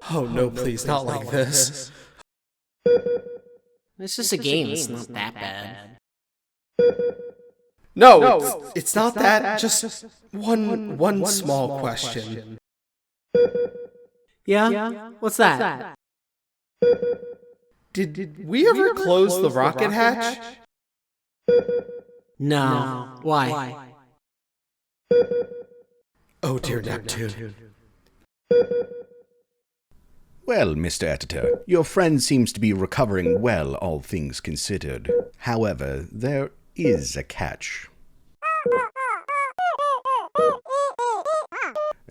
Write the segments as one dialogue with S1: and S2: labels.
S1: Oh no, please, not like this.
S2: It's just a game, it's not that bad.
S1: No, it's not that. Just one small question.
S2: Yeah? What's that?
S1: Did we ever close the rocket hatch?
S2: No. Why?
S1: Oh dear Neptune.
S3: Well, Mr. Editor, your friend seems to be recovering well, all things considered. However, there is a catch.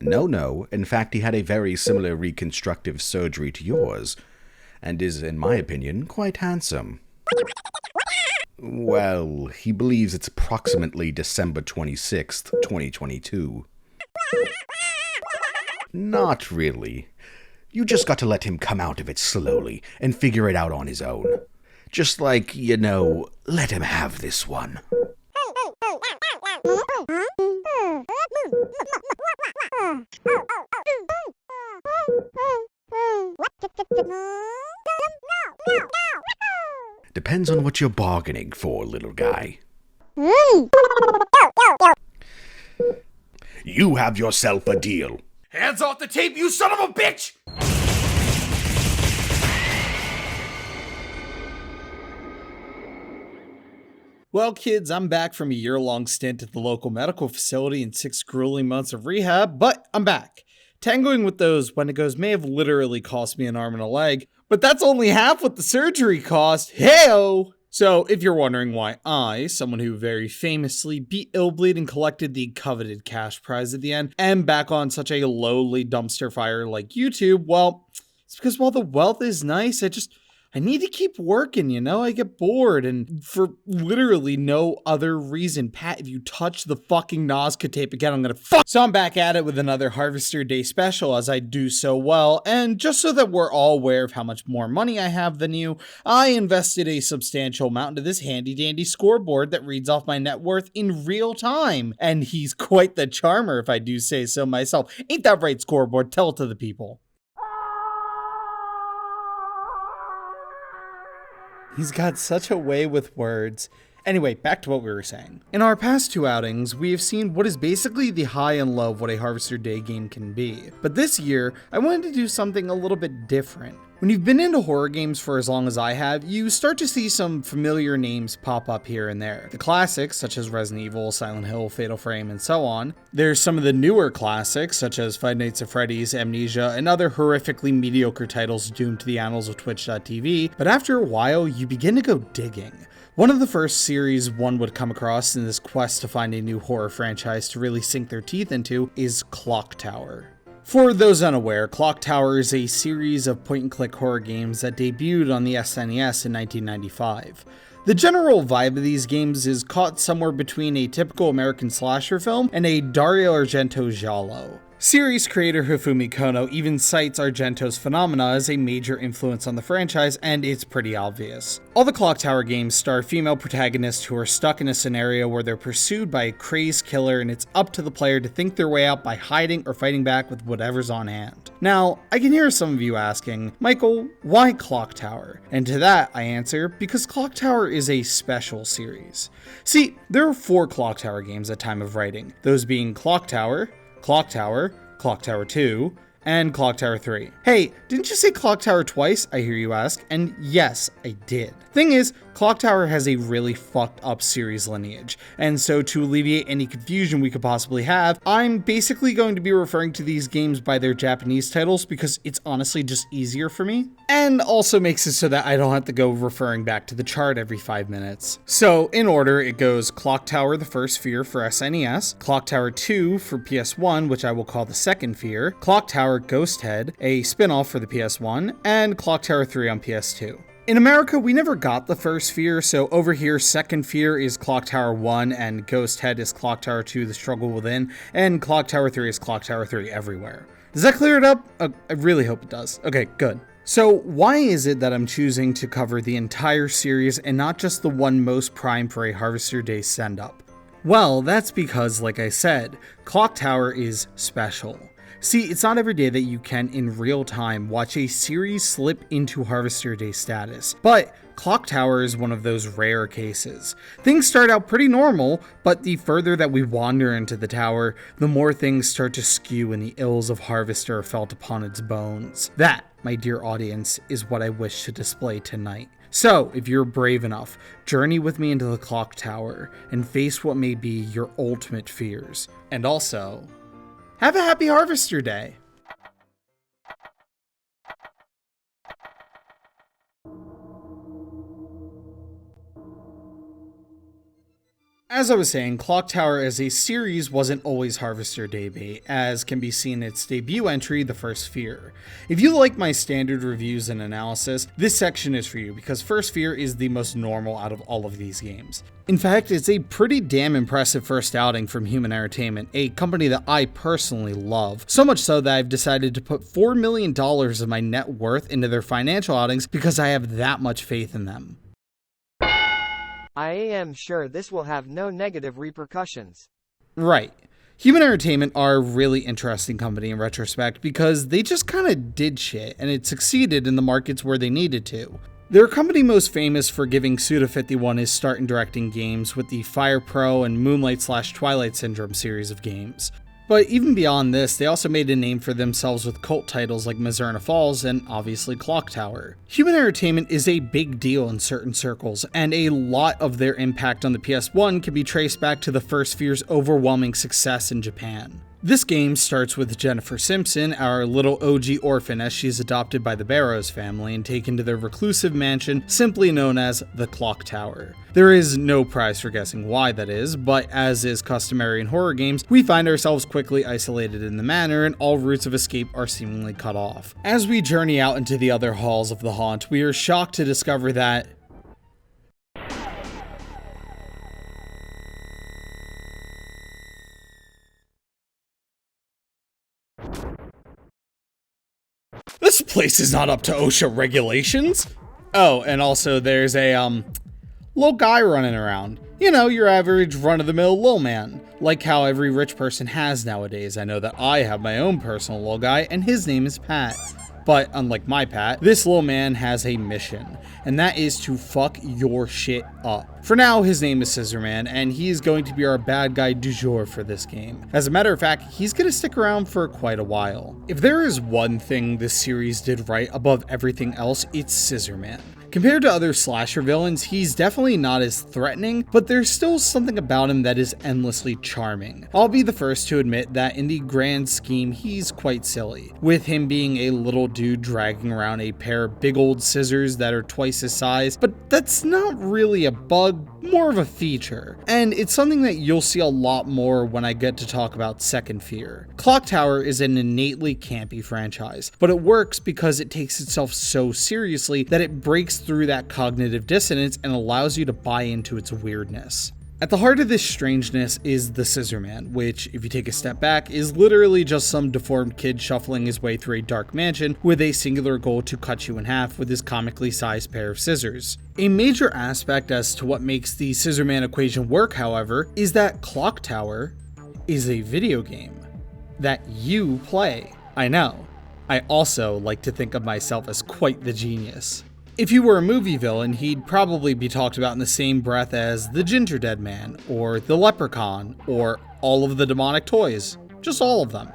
S3: No. In fact, he had a very similar reconstructive surgery to yours, and is, in my opinion, quite handsome. Well, he believes it's approximately December 26th, 2022. Not really. You just got to let him come out of it slowly and figure it out on his own. Just like, let him have this one. Depends on what you're bargaining for, little guy. You have yourself a deal.
S1: Hands off the tape, you son of a bitch! Well, kids, I'm back from a year-long stint at the local medical facility and 6 grueling months of rehab, but I'm back. Tangoing with those Wendigos may have literally cost me an arm and a leg, but that's only half what the surgery cost. Hey-o! So, if you're wondering why I, someone who very famously beat Illbleed and collected the coveted cash prize at the end, am back on such a lowly dumpster fire like YouTube, well, it's because while the wealth is nice, I need to keep working, I get bored, and for literally no other reason. Pat, if you touch the fucking Nazca tape again, I'm gonna fuck. So I'm back at it with another Harvester Day special, as I do so well, and just so that we're all aware of how much more money I have than you, I invested a substantial amount into this handy dandy scoreboard that reads off my net worth in real time, and he's quite the charmer if I do say so myself. Ain't that right, scoreboard? Tell it to the people. He's got such a way with words. Anyway, back to what we were saying. In our past 2 outings, we have seen what is basically the high and low of what a Harvester Day game can be. But this year, I wanted to do something a little bit different. When you've been into horror games for as long as I have, you start to see some familiar names pop up here and there. The classics, such as Resident Evil, Silent Hill, Fatal Frame, and so on. There's some of the newer classics, such as Five Nights at Freddy's, Amnesia, and other horrifically mediocre titles doomed to the annals of Twitch.tv. But after a while, you begin to go digging. One of the first series one would come across in this quest to find a new horror franchise to really sink their teeth into is Clock Tower. For those unaware, Clock Tower is a series of point-and-click horror games that debuted on the SNES in 1995. The general vibe of these games is caught somewhere between a typical American slasher film and a Dario Argento giallo. Series creator Hifumi Kono even cites Argento's Phenomena as a major influence on the franchise, and it's pretty obvious. All the Clock Tower games star female protagonists who are stuck in a scenario where they're pursued by a crazed killer, and it's up to the player to think their way out by hiding or fighting back with whatever's on hand. Now, I can hear some of you asking, Michael, why Clock Tower? And to that, I answer, because Clock Tower is a special series. See, there are 4 Clock Tower games at time of writing, those being Clock Tower, Clock Tower, Clock Tower 2, and Clock Tower 3. Hey, didn't you say Clock Tower twice, I hear you ask? And yes, I did. Thing is, Clock Tower has a really fucked up series lineage, and so to alleviate any confusion we could possibly have, I'm basically going to be referring to these games by their Japanese titles because it's honestly just easier for me, and also makes it so that I don't have to go referring back to the chart every 5 minutes. So, in order, it goes Clock Tower The First Fear for SNES, Clock Tower 2 for PS1, which I will call the Second Fear, Clock Tower Ghost Head, a spin-off for the PS1, and Clock Tower 3 on PS2. In America, we never got the First Fear, so over here, Second Fear is Clock Tower 1, and Ghost Head is Clock Tower 2, The Struggle Within, and Clock Tower 3 is Clock Tower 3 everywhere. Does that clear it up? I really hope it does. Okay, good. So why is it that I'm choosing to cover the entire series and not just the one most prime for a Harvester Day send-up? Well, that's because, like I said, Clock Tower is special. See, it's not every day that you can, in real time, watch a series slip into Harvester Day status, but Clock Tower is one of those rare cases. Things start out pretty normal, but the further that we wander into the tower, the more things start to skew and the ills of Harvester are felt upon its bones. That, my dear audience, is what I wish to display tonight. So, if you're brave enough, journey with me into the Clock Tower and face what may be your ultimate fears. And also, have a happy Harvester Day! As I was saying, Clock Tower as a series wasn't always Harvester Day bait, as can be seen in its debut entry, The First Fear. If you like my standard reviews and analysis, this section is for you, because First Fear is the most normal out of all of these games. In fact, it's a pretty damn impressive first outing from Human Entertainment, a company that I personally love, so much so that I've decided to put $4 million of my net worth into their financial outings because I have that much faith in them.
S4: I am sure this will have no negative repercussions.
S1: Right. Human Entertainment are a really interesting company in retrospect because they just kind of did shit and it succeeded in the markets where they needed to. They're a company most famous for giving Suda51 his start in directing games with the Fire Pro and Moonlight/Twilight Syndrome series of games. But even beyond this, they also made a name for themselves with cult titles like Mazurna Falls and obviously Clock Tower. Human Entertainment is a big deal in certain circles, and a lot of their impact on the PS1 can be traced back to the First Fear's overwhelming success in Japan. This game starts with Jennifer Simpson, our little OG orphan, as she's adopted by the Barrows family and taken to their reclusive mansion simply known as the Clock Tower. There is no prize for guessing why that is, but as is customary in horror games, we find ourselves quickly isolated in the manor and all routes of escape are seemingly cut off. As we journey out into the other halls of the haunt, we are shocked to discover that this place is not up to OSHA regulations. Oh, and also there's a, little guy running around. You know, your average run-of-the-mill lil man. Like how every rich person has nowadays. I know that I have my own personal lil guy, and his name is Pat. But unlike my Pat, this little man has a mission, and that is to fuck your shit up. For now, his name is Scissorman, and he is going to be our bad guy du jour for this game. As a matter of fact, he's gonna stick around for quite a while. If there is one thing this series did right above everything else, it's Scissorman. Compared to other slasher villains, he's definitely not as threatening, but there's still something about him that is endlessly charming. I'll be the first to admit that in the grand scheme, he's quite silly, with him being a little dude dragging around a pair of big old scissors that are twice his size, but that's not really a bug, more of a feature, and it's something that you'll see a lot more when I get to talk about Second Fear. Clock Tower is an innately campy franchise, but it works because it takes itself so seriously that it breaks through that cognitive dissonance and allows you to buy into its weirdness. At the heart of this strangeness is the Scissorman, which, if you take a step back, is literally just some deformed kid shuffling his way through a dark mansion with a singular goal to cut you in half with his comically sized pair of scissors. A major aspect as to what makes the Scissorman equation work, however, is that Clock Tower is a video game that you play. I know. I also like to think of myself as quite the genius. If he were a movie villain, he'd probably be talked about in the same breath as the Ginger Dead Man, or the Leprechaun, or all of the demonic toys. Just all of them.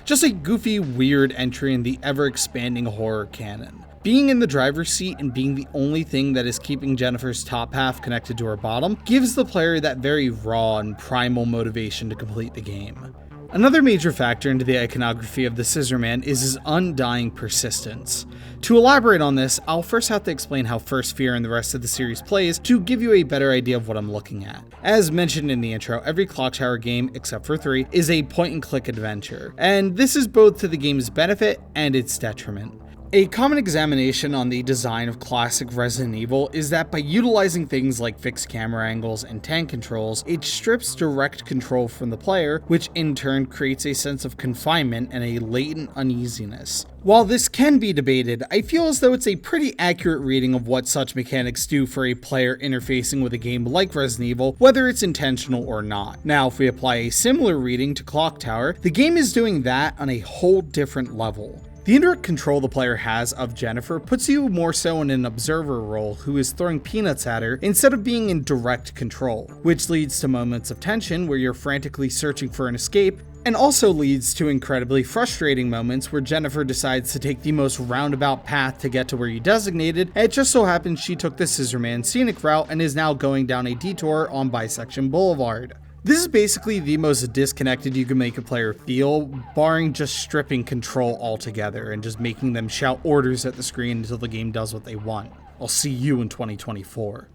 S1: Just a goofy, weird entry in the ever-expanding horror canon. Being in the driver's seat and being the only thing that is keeping Jennifer's top half connected to her bottom gives the player that very raw and primal motivation to complete the game. Another major factor into the iconography of the Scissorman is his undying persistence. To elaborate on this, I'll first have to explain how First Fear and the rest of the series plays to give you a better idea of what I'm looking at. As mentioned in the intro, every Clock Tower game, except for 3, is a point-and-click adventure, and this is both to the game's benefit and its detriment. A common examination on the design of classic Resident Evil is that by utilizing things like fixed camera angles and tank controls, it strips direct control from the player, which in turn creates a sense of confinement and a latent uneasiness. While this can be debated, I feel as though it's a pretty accurate reading of what such mechanics do for a player interfacing with a game like Resident Evil, whether it's intentional or not. Now, if we apply a similar reading to Clock Tower, the game is doing that on a whole different level. The indirect control the player has of Jennifer puts you more so in an observer role who is throwing peanuts at her instead of being in direct control, which leads to moments of tension where you're frantically searching for an escape, and also leads to incredibly frustrating moments where Jennifer decides to take the most roundabout path to get to where you designated, and it just so happens she took the Scissorman scenic route and is now going down a detour on Bisection Boulevard. This is basically the most disconnected you can make a player feel, barring just stripping control altogether and just making them shout orders at the screen until the game does what they want. I'll see you in 2024.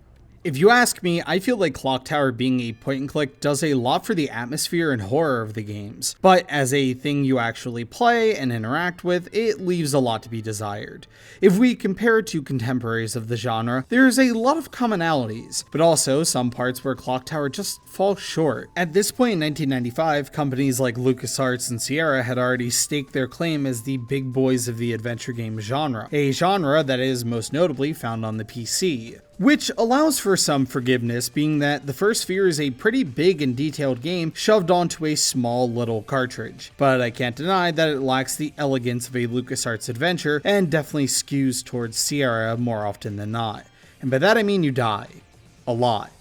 S1: If you ask me, I feel like Clock Tower being a point and click does a lot for the atmosphere and horror of the games, but as a thing you actually play and interact with, it leaves a lot to be desired. If we compare it to contemporaries of the genre, there's a lot of commonalities, but also some parts where Clock Tower just falls short. At this point in 1995, companies like LucasArts and Sierra had already staked their claim as the big boys of the adventure game genre, a genre that is most notably found on the PC. Which allows for some forgiveness, being that the first Sphere is a pretty big and detailed game shoved onto a small little cartridge. But I can't deny that it lacks the elegance of a LucasArts adventure and definitely skews towards Sierra more often than not. And by that I mean you die. A lot.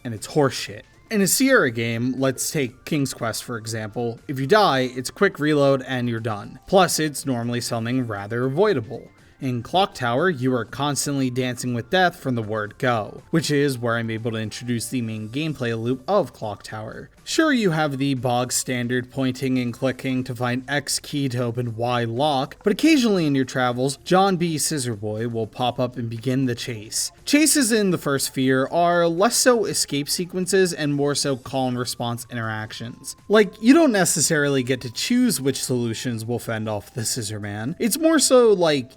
S1: And it's horseshit. In a Sierra game, let's take King's Quest for example, if you die, it's a quick reload and you're done. Plus, it's normally something rather avoidable. In Clock Tower, you are constantly dancing with death from the word go, which is where I'm able to introduce the main gameplay loop of Clock Tower. Sure, you have the bog standard pointing and clicking to find X key to open Y lock, but occasionally in your travels, John B. Scissorboy will pop up and begin the chase. Chases in the first Sphere are less so escape sequences and more so call and response interactions. Like, you don't necessarily get to choose which solutions will fend off the Scissorman, it's more so like,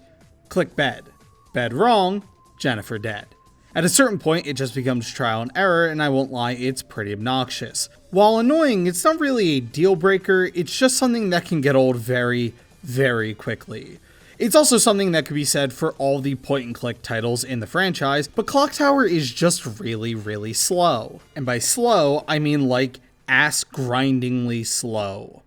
S1: click bed. Bed wrong, Jennifer dead. At a certain point, it just becomes trial and error, and I won't lie, it's pretty obnoxious. While annoying, it's not really a deal breaker, it's just something that can get old very, very quickly. It's also something that could be said for all the point and click titles in the franchise, but Clock Tower is just really, really slow. And by slow, I mean like ass grindingly slow.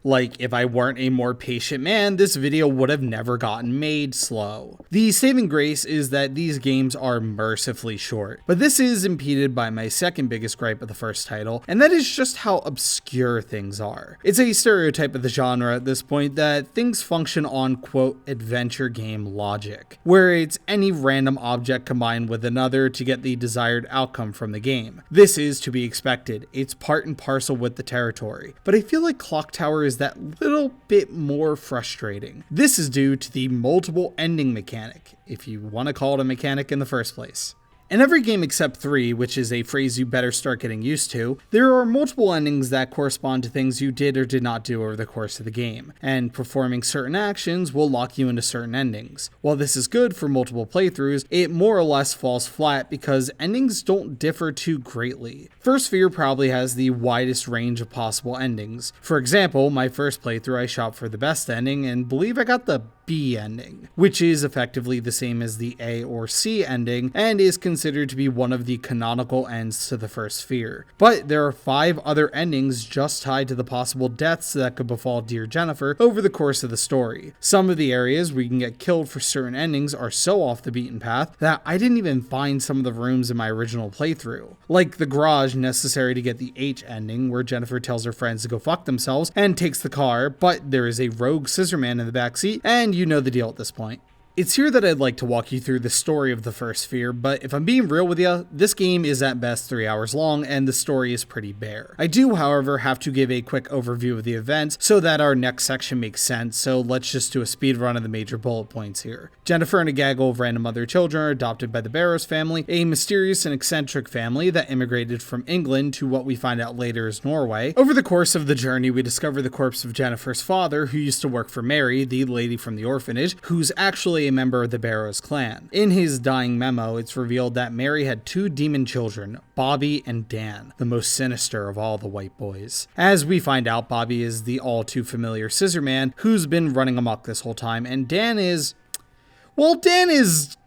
S1: Like, if I weren't a more patient man, this video would have never gotten made slow. The saving grace is that these games are mercifully short, but this is impeded by my second biggest gripe of the first title, and that is just how obscure things are. It's a stereotype of the genre at this point that things function on quote adventure game logic, where it's any random object combined with another to get the desired outcome from the game. This is to be expected, it's part and parcel with the territory, but I feel like Clock Tower is that little bit more frustrating. This is due to the multiple ending mechanic, if you want to call it a mechanic in the first place. In every game except 3, which is a phrase you better start getting used to, there are multiple endings that correspond to things you did or did not do over the course of the game, and performing certain actions will lock you into certain endings. While this is good for multiple playthroughs, it more or less falls flat because endings don't differ too greatly. First Sphere probably has the widest range of possible endings. For example, my first playthrough I shot for the best ending and believe I got the B ending, which is effectively the same as the A or C ending and is considered to be one of the canonical ends to the first Sphere. But there are 5 other endings just tied to the possible deaths that could befall dear Jennifer over the course of the story. Some of the areas where you can get killed for certain endings are so off the beaten path that I didn't even find some of the rooms in my original playthrough. Like the garage necessary to get the H ending, where Jennifer tells her friends to go fuck themselves and takes the car, but there is a rogue Scissorman in the backseat and you know the deal at this point. It's here that I'd like to walk you through the story of the first sphere, but if I'm being real with you, this game is at best 3 hours long and the story is pretty bare. I do, however, have to give a quick overview of the events so that our next section makes sense, so let's just do a speed run of the major bullet points here. Jennifer and a gaggle of random other children are adopted by the Barrows family, a mysterious and eccentric family that immigrated from England to what we find out later is Norway. Over the course of the journey, we discover the corpse of Jennifer's father, who used to work for Mary, the lady from the orphanage, who's actually a member of the Barrows clan. In his dying memo, it's revealed that Mary had 2 demon children, Bobby and Dan, the most sinister of all the white boys. As we find out, Bobby is the all too familiar Scissor Man who's been running amok this whole time, and Dan is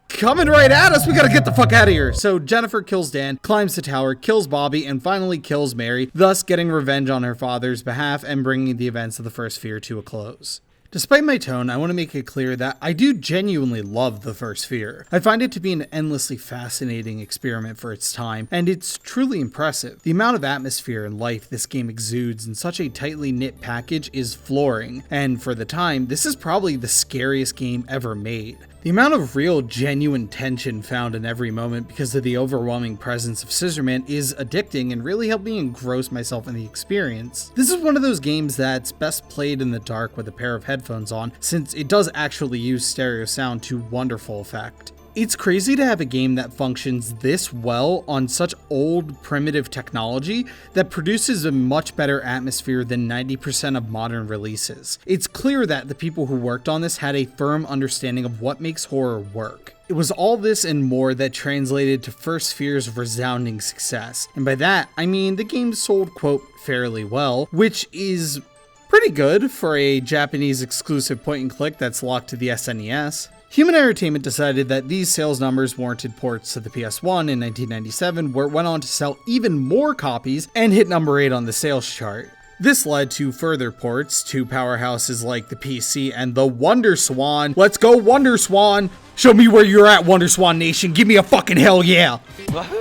S1: coming right at us. We gotta get the fuck out of here. So Jennifer kills Dan, climbs the tower, kills Bobby, and finally kills Mary, thus getting revenge on her father's behalf and bringing the events of the first sphere to a close. Despite my tone, I want to make it clear that I do genuinely love the first sphere. I find it to be an endlessly fascinating experiment for its time, and it's truly impressive. The amount of atmosphere and life this game exudes in such a tightly knit package is flooring, and for the time, this is probably the scariest game ever made. The amount of real, genuine tension found in every moment because of the overwhelming presence of Scissorman is addicting and really helped me engross myself in the experience. This is one of those games that's best played in the dark with a pair of headphones on, since it does actually use stereo sound to wonderful effect. It's crazy to have a game that functions this well on such old, primitive technology that produces a much better atmosphere than 90% of modern releases. It's clear that the people who worked on this had a firm understanding of what makes horror work. It was all this and more that translated to First Sphere's resounding success, and by that, I mean the game sold, quote, fairly well, which is pretty good for a Japanese exclusive point-and-click that's locked to the SNES. Human Entertainment decided that these sales numbers warranted ports to the PS1 in 1997, where it went on to sell even more copies and hit number 8 on the sales chart. This led to further ports to powerhouses like the PC and the Wonder Swan. Let's go Wonder Swan! Show me where you're at, Wonder Swan Nation! Give me a fucking hell yeah!
S4: Wahoo!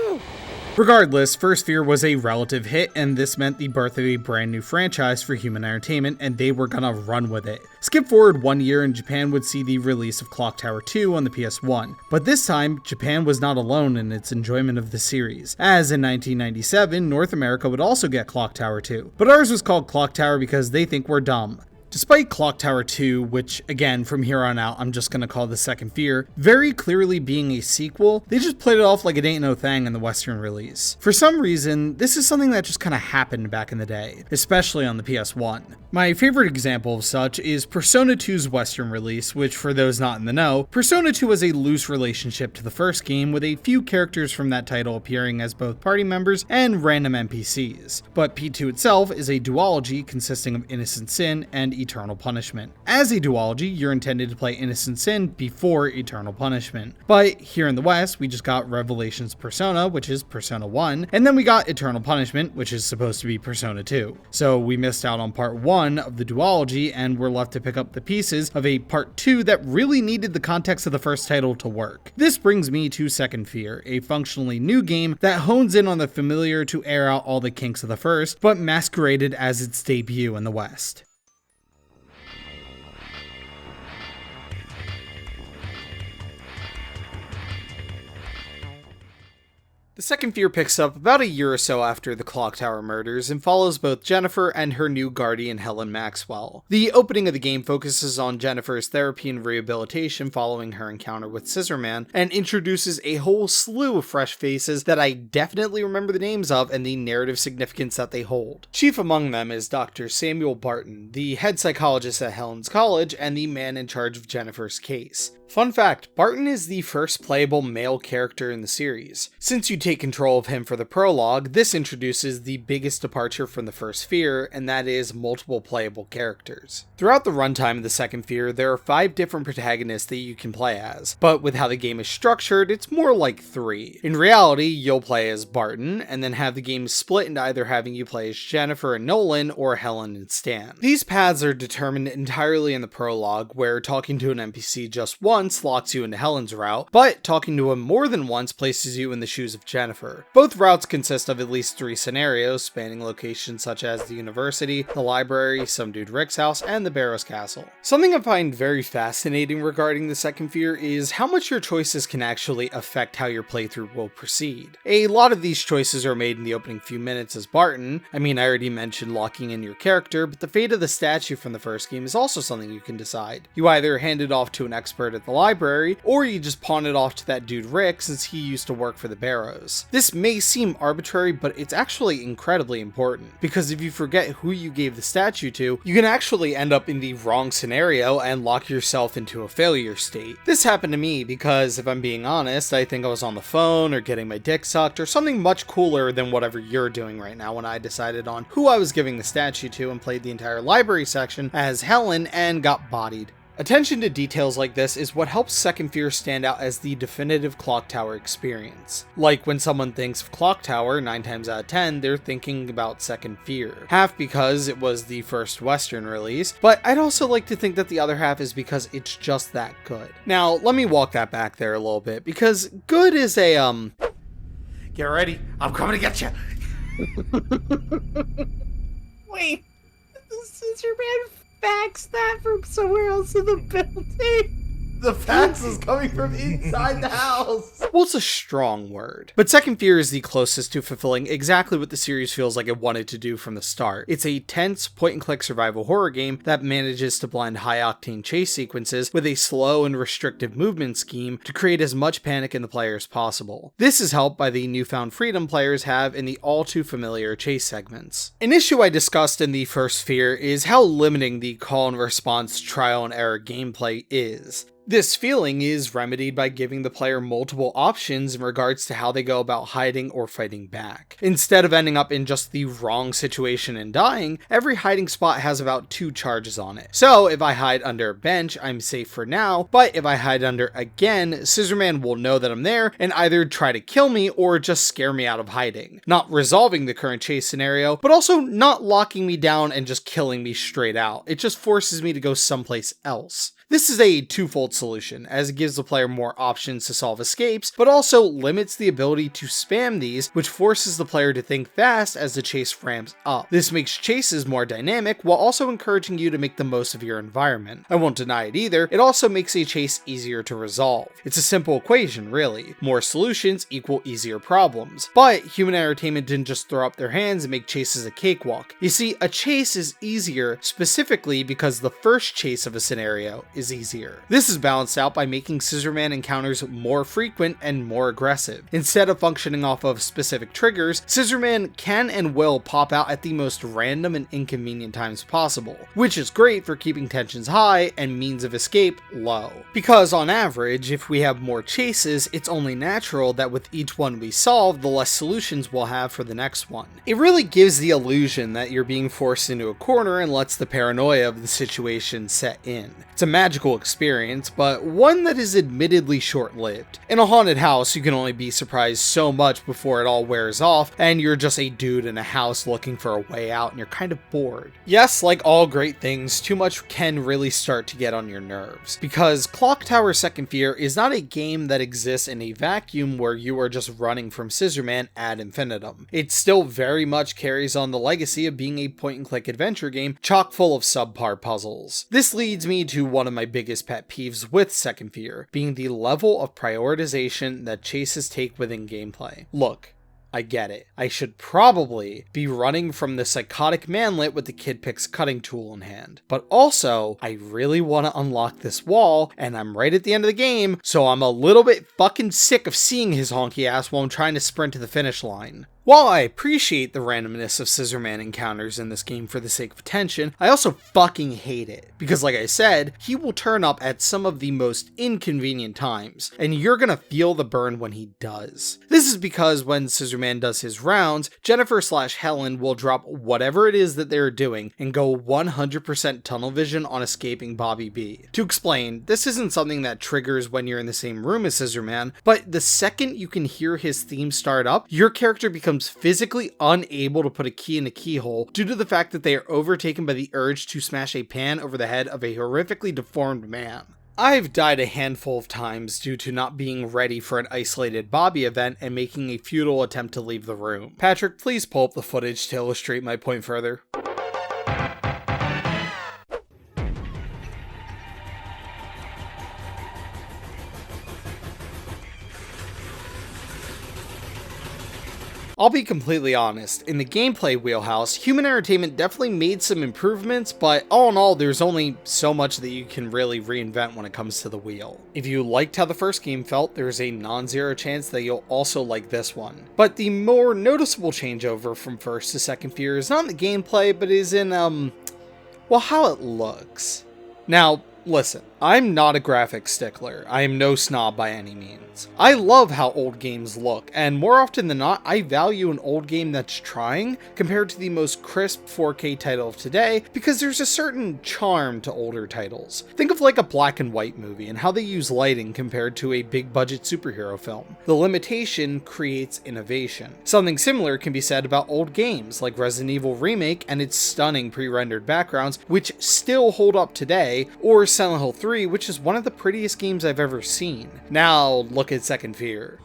S1: Regardless, First Sphere was a relative hit, and this meant the birth of a brand new franchise for Human Entertainment, and they were gonna run with it. Skip forward 1 year and Japan would see the release of Clock Tower 2 on the PS1. But this time, Japan was not alone in its enjoyment of the series, as in 1997, North America would also get Clock Tower 2. But ours was called Clock Tower because they think we're dumb. Despite Clock Tower 2, which again from here on out I'm just gonna call the second sphere, very clearly being a sequel, they just played it off like it ain't no thing in the Western release. For some reason, this is something that just kinda happened back in the day, especially on the PS1. My favorite example of such is Persona 2's Western release, which for those not in the know, Persona 2 has a loose relationship to the first game with a few characters from that title appearing as both party members and random NPCs. But P2 itself is a duology consisting of Innocent Sin and Eternal Punishment. As a duology, you're intended to play Innocent Sin before Eternal Punishment. But here in the West, we just got Revelations Persona, which is Persona 1, and then we got Eternal Punishment, which is supposed to be Persona 2. So we missed out on part 1 of the duology, and we're left to pick up the pieces of a part 2 that really needed the context of the first title to work. This brings me to Second Sphere, a functionally new game that hones in on the familiar to air out all the kinks of the first, but masqueraded as its debut in the West. The second sphere picks up about a year or so after the Clock Tower murders and follows both Jennifer and her new guardian Helen Maxwell. The opening of the game focuses on Jennifer's therapy and rehabilitation following her encounter with Scissorman, and introduces a whole slew of fresh faces that I definitely remember the names of and the narrative significance that they hold. Chief among them is Dr. Samuel Barton, the head psychologist at Helen's college and the man in charge of Jennifer's case. Fun fact, Barton is the first playable male character in the series. Since you take control of him for the prologue, this introduces the biggest departure from the first sphere, and that is multiple playable characters. Throughout the runtime of the second sphere, there are 5 different protagonists that you can play as, but with how the game is structured, it's more like 3. In reality, you'll play as Barton, and then have the game split into either having you play as Jennifer and Nolan, or Helen and Stan. These paths are determined entirely in the prologue, where talking to an NPC just once locks you into Helen's route, but talking to him more than once places you in the shoes of Jennifer. Jennifer. Both routes consist of at least 3 scenarios, spanning locations such as the university, the library, some dude Rick's house, and the Barrow's castle. Something I find very fascinating regarding the second fear is how much your choices can actually affect how your playthrough will proceed. A lot of these choices are made in the opening few minutes as Barton. I mean, I already mentioned locking in your character, but the fate of the statue from the first game is also something you can decide. You either hand it off to an expert at the library, or you just pawn it off to that dude Rick since he used to work for the Barrows. This may seem arbitrary, but it's actually incredibly important, because if you forget who you gave the statue to, you can actually end up in the wrong scenario and lock yourself into a failure state. This happened to me because, if I'm being honest, I think I was on the phone or getting my dick sucked or something much cooler than whatever you're doing right now when I decided on who I was giving the statue to and played the entire library section as Helen and got bodied. Attention to details like this is what helps Second Fear stand out as the definitive Clock Tower experience. Like when someone thinks of Clock Tower, 9 times out of 10, they're thinking about Second Fear. Half because it was the first Western release, but I'd also like to think that the other half is because it's just that good. Now, let me walk that back there a little bit, because good is a, get ready, I'm coming to get you.
S2: Wait, the Scissorman faxed that from somewhere else in the building.
S1: The fax is coming from inside the house. Well, it's a strong word. But Second Fear is the closest to fulfilling exactly what the series feels like it wanted to do from the start. It's a tense, point-and-click survival horror game that manages to blend high-octane chase sequences with a slow and restrictive movement scheme to create as much panic in the player as possible. This is helped by the newfound freedom players have in the all-too-familiar chase segments. An issue I discussed in the first Fear is how limiting the call-and-response trial-and-error gameplay is. This feeling is remedied by giving the player multiple options in regards to how they go about hiding or fighting back. Instead of ending up in just the wrong situation and dying, every hiding spot has about 2 charges on it. So if I hide under a bench, I'm safe for now, but if I hide under again, Scissorman will know that I'm there and either try to kill me or just scare me out of hiding. Not resolving the current chase scenario, but also not locking me down and just killing me straight out. It just forces me to go someplace else. This is a twofold solution, as it gives the player more options to solve escapes, but also limits the ability to spam these, which forces the player to think fast as the chase ramps up. This makes chases more dynamic, while also encouraging you to make the most of your environment. I won't deny it either, it also makes a chase easier to resolve. It's a simple equation, really. More solutions equal easier problems. But Human Entertainment didn't just throw up their hands and make chases a cakewalk. You see, a chase is easier specifically because the first chase of a scenario is easier. This is balanced out by making Scissorman encounters more frequent and more aggressive. Instead of functioning off of specific triggers, Scissorman can and will pop out at the most random and inconvenient times possible, which is great for keeping tensions high and means of escape low. Because on average, if we have more chases, it's only natural that with each one we solve, the less solutions we'll have for the next one. It really gives the illusion that you're being forced into a corner and lets the paranoia of the situation set in. It's a magical experience, but one that is admittedly short-lived. In a haunted house, you can only be surprised so much before it all wears off, and you're just a dude in a house looking for a way out and you're kind of bored. Yes, like all great things, too much can really start to get on your nerves, because Clock Tower Second Fear is not a game that exists in a vacuum where you are just running from Scissorman ad infinitum. It still very much carries on the legacy of being a point-and-click adventure game chock full of subpar puzzles. This leads me to one of my biggest pet peeves with Second Fear, being the level of prioritization that chases take within gameplay. Look, I get it. I should probably be running from the psychotic manlet with the Kid Picks cutting tool in hand. But also, I really want to unlock this wall, and I'm right at the end of the game, so I'm a little bit fucking sick of seeing his honky ass while I'm trying to sprint to the finish line. While I appreciate the randomness of Scissorman encounters in this game for the sake of attention, I also fucking hate it. Because like I said, he will turn up at some of the most inconvenient times, and you're gonna feel the burn when he does. This is because when Scissorman does his rounds, Jennifer/Helen will drop whatever it is that they're doing and go 100% tunnel vision on escaping Bobby B. To explain, this isn't something that triggers when you're in the same room as Scissorman, but the second you can hear his theme start up, your character becomes physically unable to put a key in a keyhole due to the fact that they are overtaken by the urge to smash a pan over the head of a horrifically deformed man. I've died a handful of times due to not being ready for an isolated Bobby event and making a futile attempt to leave the room. Patrick, please pull up the footage to illustrate my point further. I'll be completely honest, in the gameplay wheelhouse, Human Entertainment definitely made some improvements, but all in all, there's only so much that you can really reinvent when it comes to the wheel. If you liked how the first game felt, there's a non-zero chance that you'll also like this one. But the more noticeable changeover from first to second Fear is not in the gameplay, but is in, well, how it looks. Now, listen, I'm not a graphics stickler. I am no snob by any means. I love how old games look, and more often than not, I value an old game that's trying compared to the most crisp 4K title of today, because there's a certain charm to older titles. Think of like a black and white movie and how they use lighting compared to a big budget superhero film. The limitation creates innovation. Something similar can be said about old games like Resident Evil Remake and its stunning pre-rendered backgrounds, which still hold up today, or Silent Hill 3, which is one of the prettiest games I've ever seen. Now, look at Second Fear.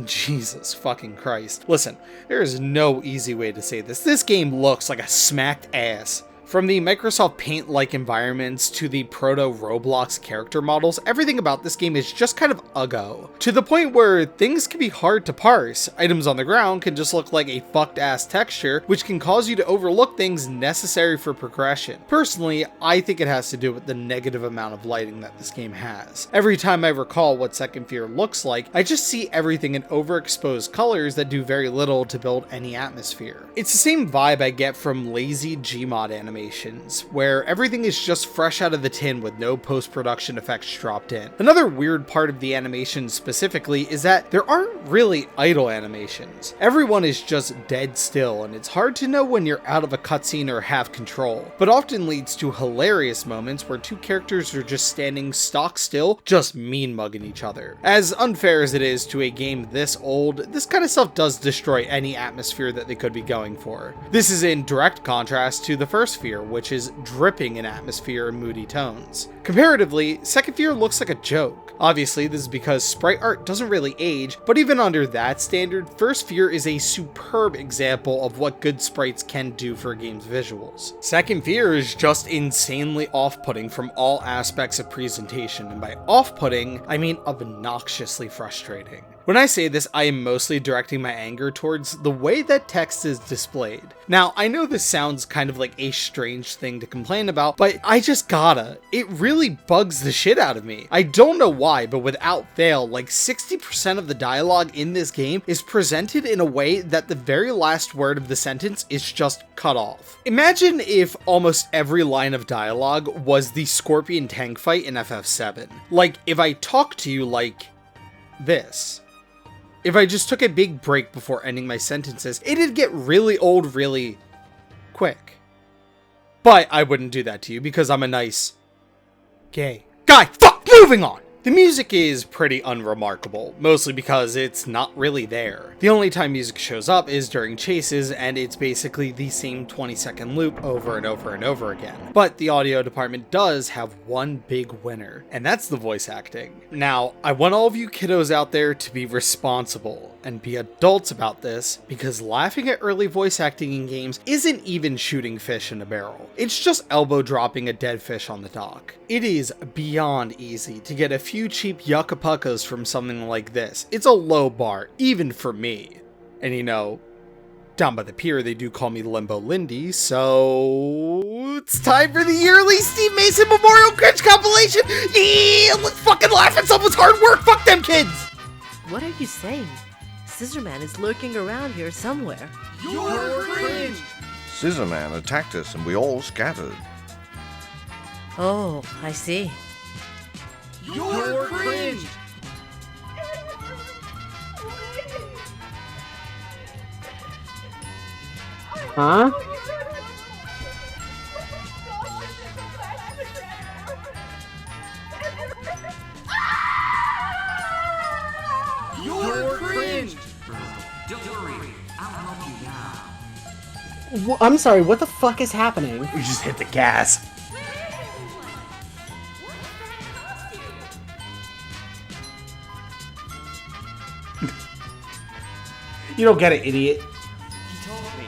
S1: Jesus fucking Christ. Listen, there is no easy way to say this. This game looks like a smacked ass. From the Microsoft Paint-like environments to the proto-Roblox character models, everything about this game is just kind of uggo. To the point where things can be hard to parse. Items on the ground can just look like a fucked-ass texture, which can cause you to overlook things necessary for progression. Personally, I think it has to do with the negative amount of lighting that this game has. Every time I recall what Second Fear looks like, I just see everything in overexposed colors that do very little to build any atmosphere. It's the same vibe I get from lazy Gmod animations, where everything is just fresh out of the tin with no post-production effects dropped in. Another weird part of the animation specifically is that there aren't really idle animations. Everyone is just dead still, and it's hard to know when you're out of a cutscene or have control, but often leads to hilarious moments where two characters are just standing stock still, just mean mugging each other. As unfair as it is to a game this old, this kind of stuff does destroy any atmosphere that they could be going for. This is in direct contrast to the first Fear, which is dripping in atmosphere and moody tones. Comparatively, Second Fear looks like a joke. Obviously, this is because sprite art doesn't really age, but even under that standard, First Fear is a superb example of what good sprites can do for a game's visuals. Second Fear is just insanely off-putting from all aspects of presentation, and by off-putting, I mean obnoxiously frustrating. When I say this, I am mostly directing my anger towards the way that text is displayed. Now, I know this sounds kind of like a strange thing to complain about, but I just gotta. It really bugs the shit out of me. I don't know why, but without fail, like 60% of the dialogue in this game is presented in a way that the very last word of the sentence is just cut off. Imagine if almost every line of dialogue was the Scorpion tank fight in FF7. Like, if I talk to you like this. If I just took a big break before ending my sentences, it'd get really old really quick. But I wouldn't do that to you because I'm a nice gay guy. Fuck! Moving on! The music is pretty unremarkable, mostly because it's not really there. The only time music shows up is during chases, and it's basically the same 20-second loop over and over and over again. But the audio department does have one big winner, and that's the voice acting. Now, I want all of you kiddos out there to be responsible and be adults about this, because laughing at early voice acting in games isn't even shooting fish in a barrel. It's just elbow dropping a dead fish on the dock. It is beyond easy to get a few cheap yucca-puccas from something like this. It's a low bar, even for me. And you know, down by the pier they do call me Limbo Lindy, so it's time for the yearly Steve Mason Memorial Cringe compilation! Yeah, let's fucking laugh at someone's hard work! Fuck them kids!
S5: What are you saying? Scissorman is lurking around here somewhere.
S6: You're cringe!
S7: Scissorman attacked us and we all scattered.
S5: Oh, I see.
S6: You're cringe!
S2: Huh?
S6: You're cringe!
S8: Don't worry, I'll help you now.
S2: I'm sorry, what the fuck is happening?
S1: We just hit the gas. You don't get it, idiot.
S8: He told me.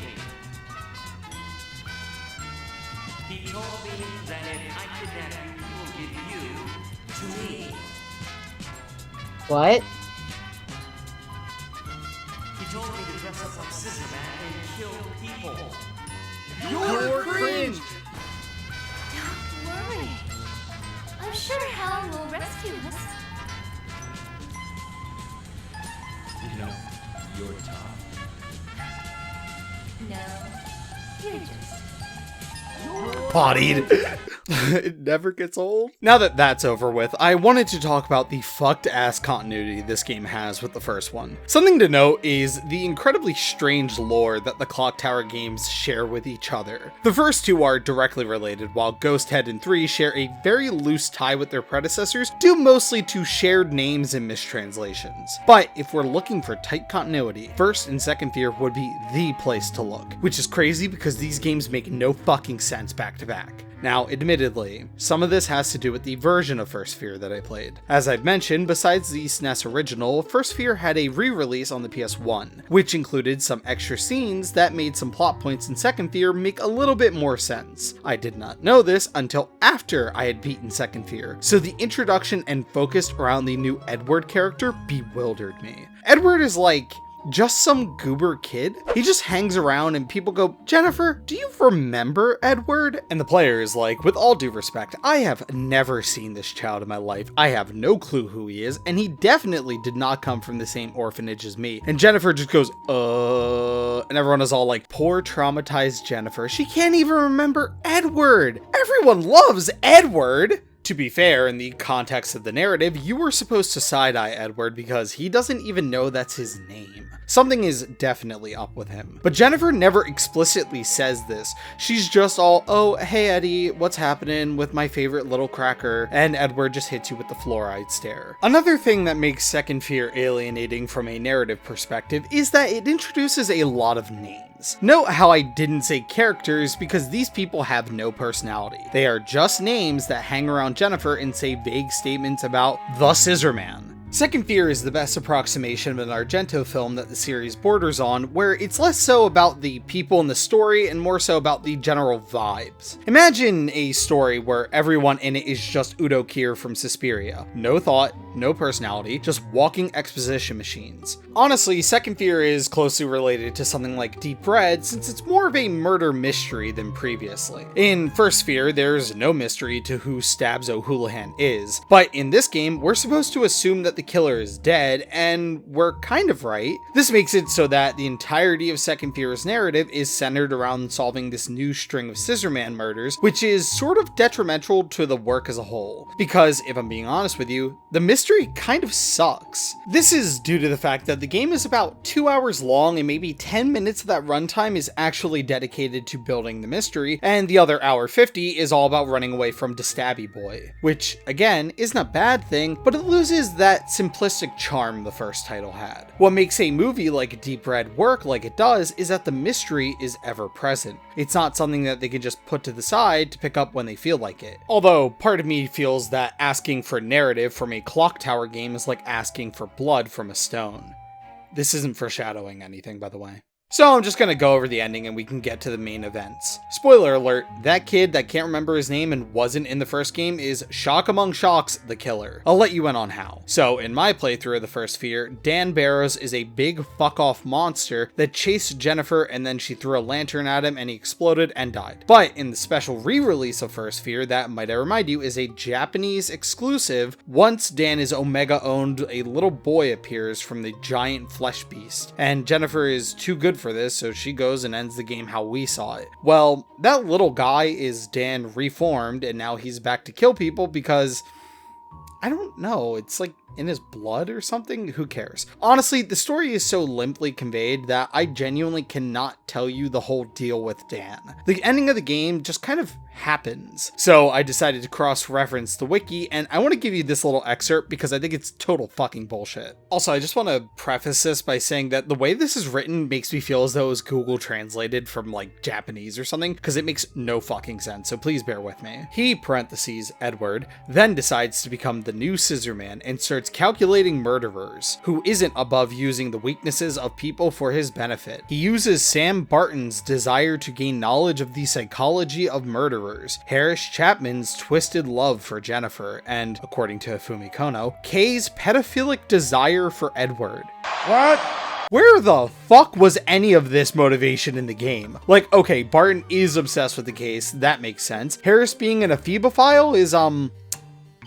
S8: He told me that if I kidnap you, he will give you to me.
S2: What?
S8: He told me to dress up like Scissor Man and kill people.
S6: You're cringe.
S9: Don't worry. I'm sure Hal will rescue us.
S8: You know, you're tough.
S9: No, you're just...
S1: Bodied. It never gets old. Now that that's over with, I wanted to talk about the fucked ass continuity this game has with the first one. Something to note is the incredibly strange lore that the Clock Tower games share with each other. The first two are directly related, while Ghost Head and 3 share a very loose tie with their predecessors, due mostly to shared names and mistranslations. But if we're looking for tight continuity, First and Second Fear would be the place to look, which is crazy because these games make no fucking sense back to back. Now, admittedly, some of this has to do with the version of First Fear that I played. As I've mentioned, besides the SNES original, First Fear had a re-release on the PS1, which included some extra scenes that made some plot points in Second Fear make a little bit more sense. I did not know this until after I had beaten Second Fear, so the introduction and focus around the new Edward character bewildered me. Edward is like just some goober kid. He just hangs around and people go, "Jennifer, do you remember Edward?" And the player is like, with all due respect, I have never seen this child in my life. I have no clue who he is, and he definitely did not come from the same orphanage as me. And Jennifer just goes, and everyone is all like, poor traumatized Jennifer. She can't even remember Edward. Everyone loves Edward. To be fair, in the context of the narrative, you were supposed to side-eye Edward because he doesn't even know that's his name. Something is definitely up with him. But Jennifer never explicitly says this. She's just all, "Oh, hey Eddie, what's happening with my favorite little cracker?" And Edward just hits you with the fluoride stare. Another thing that makes Second Fear alienating from a narrative perspective is that it introduces a lot of names. Note how I didn't say characters because these people have no personality. They are just names that hang around Jennifer and say vague statements about the Scissor Man. Second Fear is the best approximation of an Argento film that the series borders on, where it's less so about the people in the story and more so about the general vibes. Imagine a story where everyone in it is just Udo Kier from Suspiria. No thought, no personality, just walking exposition machines. Honestly, Second Fear is closely related to something like Deep Red since it's more of a murder mystery than previously. In First Fear, there's no mystery to who Stabs O'Houlihan is, but in this game, we're supposed to assume that the killer is dead, and we're kind of right. This makes it so that the entirety of Second Fear's narrative is centered around solving this new string of Scissor Man murders, which is sort of detrimental to the work as a whole. Because, if I'm being honest with you, the mystery kind of sucks. This is due to the fact that the game is about 2 hours long and maybe 10 minutes of that runtime is actually dedicated to building the mystery, and the other hour 50 is all about running away from DeStabby Boy. Which, again, isn't a bad thing, but it loses that simplistic charm the first title had. What makes a movie like Deep Red work like it does is that the mystery is ever present. It's not something that they can just put to the side to pick up when they feel like it. Although, part of me feels that asking for narrative from a Clock Tower game is like asking for blood from a stone. This isn't foreshadowing anything, by the way. So I'm just gonna go over the ending and we can get to the main events. Spoiler alert, that kid that can't remember his name and wasn't in the first game is, shock among shocks, the killer. I'll let you in on how. So in my playthrough of the First Fear, Dan Barrows is a big fuck off monster that chased Jennifer and then she threw a lantern at him and he exploded and died. But in the special re-release of First Fear, that, might I remind you, is a Japanese exclusive, once Dan is Omega owned, a little boy appears from the giant flesh beast. And Jennifer is too good for this, so she goes and ends the game how we saw it. Well, that little guy is Dan reformed, and now he's back to kill people because, I don't know, it's like in his blood or something? Who cares? Honestly, the story is so limply conveyed that I genuinely cannot tell you the whole deal with Dan. The ending of the game just kind of happens. So I decided to cross-reference the wiki, and I want to give you this little excerpt because I think it's total fucking bullshit. Also, I just want to preface this by saying that the way this is written makes me feel as though it was Google translated from like Japanese or something, because it makes no fucking sense, so please bear with me. He, parentheses, Edward, then decides to become the new Scissor Man and starts starts calculating murderers, who isn't above using the weaknesses of people for his benefit. He uses Sam Barton's desire to gain knowledge of the psychology of murderers, Harris Chapman's twisted love for Jennifer, and, according to Hifumi Kono, Kei's pedophilic desire for Edward.
S6: What?
S1: Where the fuck was any of this motivation in the game? Like, okay, Barton is obsessed with the case, that makes sense. Harris being an ephebophile is,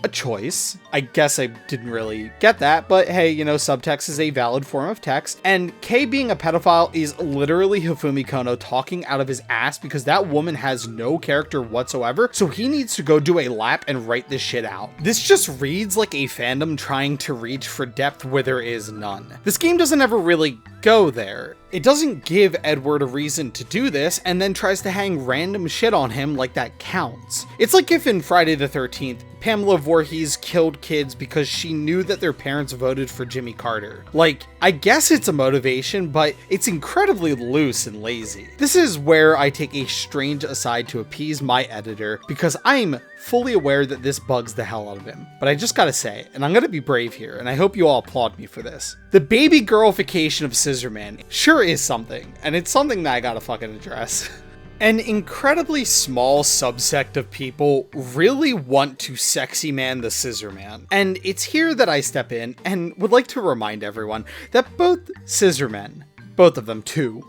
S1: a choice. I guess I didn't really get that, but hey, you know, subtext is a valid form of text. And Kei being a pedophile is literally Hifumi Kono talking out of his ass because that woman has no character whatsoever, so he needs to go do a lap and write this shit out. This just reads like a fandom trying to reach for depth where there is none. This game doesn't ever really go there. It doesn't give Edward a reason to do this and then tries to hang random shit on him like that counts. It's like if in Friday the 13th, Pamela Voorhees killed kids because she knew that their parents voted for Jimmy Carter. Like, I guess it's a motivation, but it's incredibly loose and lazy. This is where I take a strange aside to appease my editor, because I'm fully aware that this bugs the hell out of him. But I just gotta say, and I'm gonna be brave here, and I hope you all applaud me for this. The baby girlification of Scissorman sure is something, and it's something that I gotta fucking address. An incredibly small subsect of people really want to sexy man the Scissor Man. And it's here that I step in and would like to remind everyone that both Scissor Men, both of them too,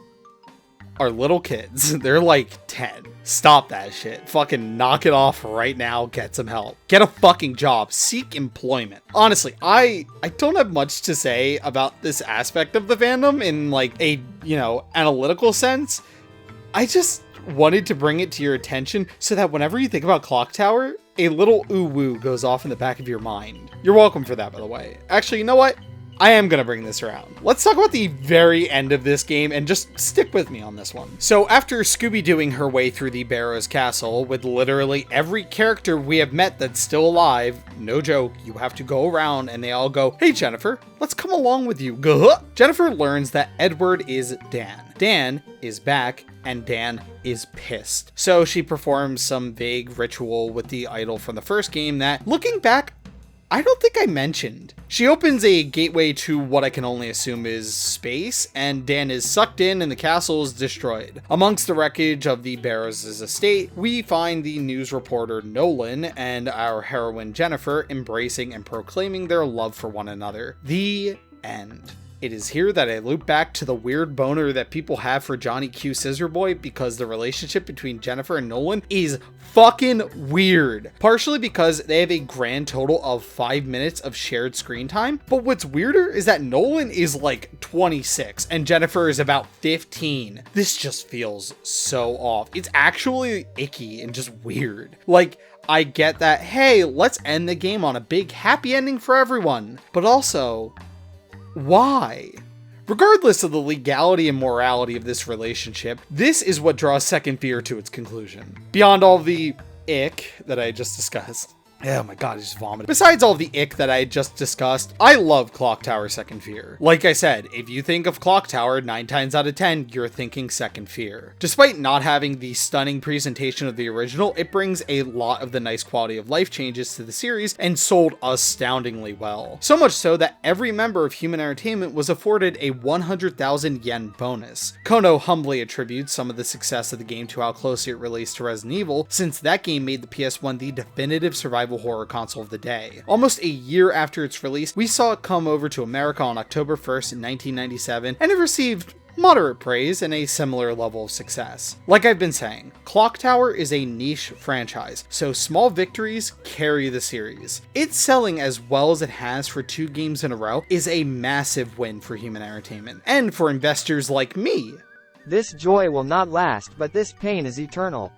S1: are little kids. They're like 10. Stop that shit. Fucking knock it off right now. Get some help. Get a fucking job. Seek employment. Honestly, I don't have much to say about this aspect of the fandom in like a, you know, analytical sense. I just wanted to bring it to your attention so that whenever you think about Clock Tower, a little ooh-woo goes off in the back of your mind. You're welcome for that, by the way. Actually, you know what? I am gonna bring this around. Let's talk about the very end of this game and just stick with me on this one. So after Scooby-Dooing her way through the Barrows Castle with literally every character we have met that's still alive, no joke, you have to go around and they all go, "Hey Jennifer, let's come along with you." Gah! Jennifer learns that Edward is Dan. Dan is back and Dan is pissed. So she performs some vague ritual with the idol from the first game that, looking back, I don't think I mentioned. She opens a gateway to what I can only assume is space, and Dan is sucked in and the castle is destroyed. Amongst the wreckage of the Barrows' estate, we find the news reporter Nolan and our heroine Jennifer embracing and proclaiming their love for one another. The end. It is here that I loop back to the weird boner that people have for Johnny Q Scissorboy because the relationship between Jennifer and Nolan is fucking weird. Partially because they have a grand total of 5 minutes of shared screen time, but what's weirder is that Nolan is like 26 and Jennifer is about 15. This just feels so off. It's actually icky and just weird. Like, I get that, hey, let's end the game on a big happy ending for everyone, but also, why? Regardless of the legality and morality of this relationship, this is what draws Second Fear to its conclusion. Beyond all the ick that I just discussed. Oh my god, I just vomited. Besides all the ick that I just discussed, I love Clock Tower Second Fear. Like I said, if you think of Clock Tower, 9 times out of 10, you're thinking Second Fear. Despite not having the stunning presentation of the original, it brings a lot of the nice quality of life changes to the series and sold astoundingly well. So much so that every member of Human Entertainment was afforded a 100,000 yen bonus. Kono humbly attributes some of the success of the game to how closely it released to Resident Evil, since that game made the PS1 the definitive survival horror console of the day. Almost a year after its release, we saw it come over to America on October 1st, 1997, and it received moderate praise and a similar level of success. Like I've been saying, Clock Tower is a niche franchise, so small victories carry the series. It's selling as well as it has for 2 games in a row is a massive win for Human Entertainment, and for investors like me.
S4: This joy will not last, but this pain is eternal.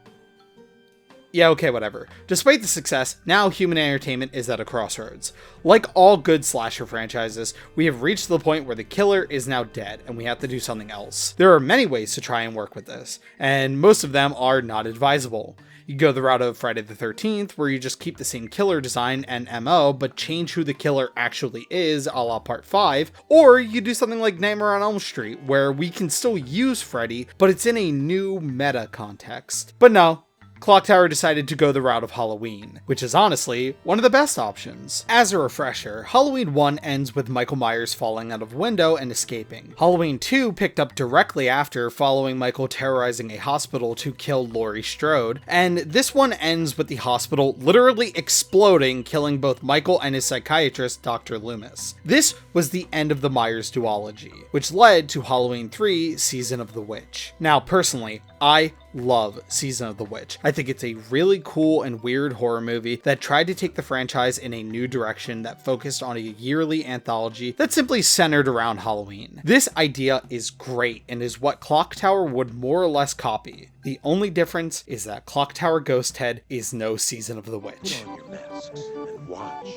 S1: Yeah, okay, whatever. Despite the success, now Human Entertainment is at a crossroads. Like all good slasher franchises, we have reached the point where the killer is now dead, and we have to do something else. There are many ways to try and work with this, and most of them are not advisable. You go the route of Friday the 13th, where you just keep the same killer design and MO, but change who the killer actually is, a la Part 5, or you do something like Nightmare on Elm Street, where we can still use Freddy, but it's in a new meta context. But no, Clock Tower decided to go the route of Halloween, which is honestly one of the best options. As a refresher, Halloween 1 ends with Michael Myers falling out of a window and escaping. Halloween 2 picked up directly after, following Michael terrorizing a hospital to kill Laurie Strode, and this one ends with the hospital literally exploding, killing both Michael and his psychiatrist, Dr. Loomis. This was the end of the Myers duology, which led to Halloween 3, Season of the Witch. Now, personally, I love Season of the Witch. I think it's a really cool and weird horror movie that tried to take the franchise in a new direction that focused on a yearly anthology that simply centered around Halloween. This idea is great and is what Clock Tower would more or less copy. The only difference is that Clock Tower Ghost Head is no Season of the Witch.
S6: Put on your masks and watch.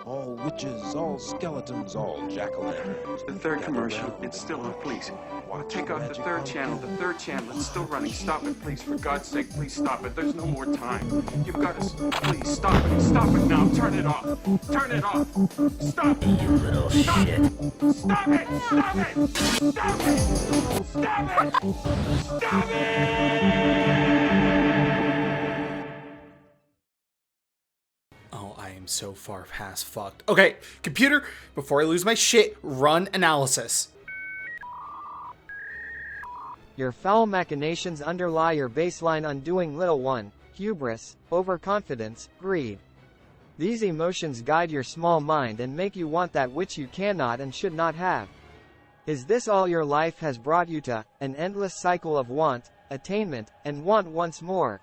S6: All witches, all skeletons, all jack-o'-lanterns.
S10: The third commercial, it's still on, please. Take off the third channel, it's still running. Stop it, please, for God's sake, please stop it. There's no more time. You've got to, please, stop it now, turn it off. Turn it off. Stop it, you little shit. Stop it, stop it, stop it, stop it, stop it.
S1: Oh, I am so far past fucked. Okay, computer, before I lose my shit, run analysis.
S4: Your foul machinations underlie your baseline undoing little one, hubris, overconfidence, greed. These emotions guide your small mind and make you want that which you cannot and should not have. Is this all your life has brought you to, an endless cycle of want, attainment, and want once more?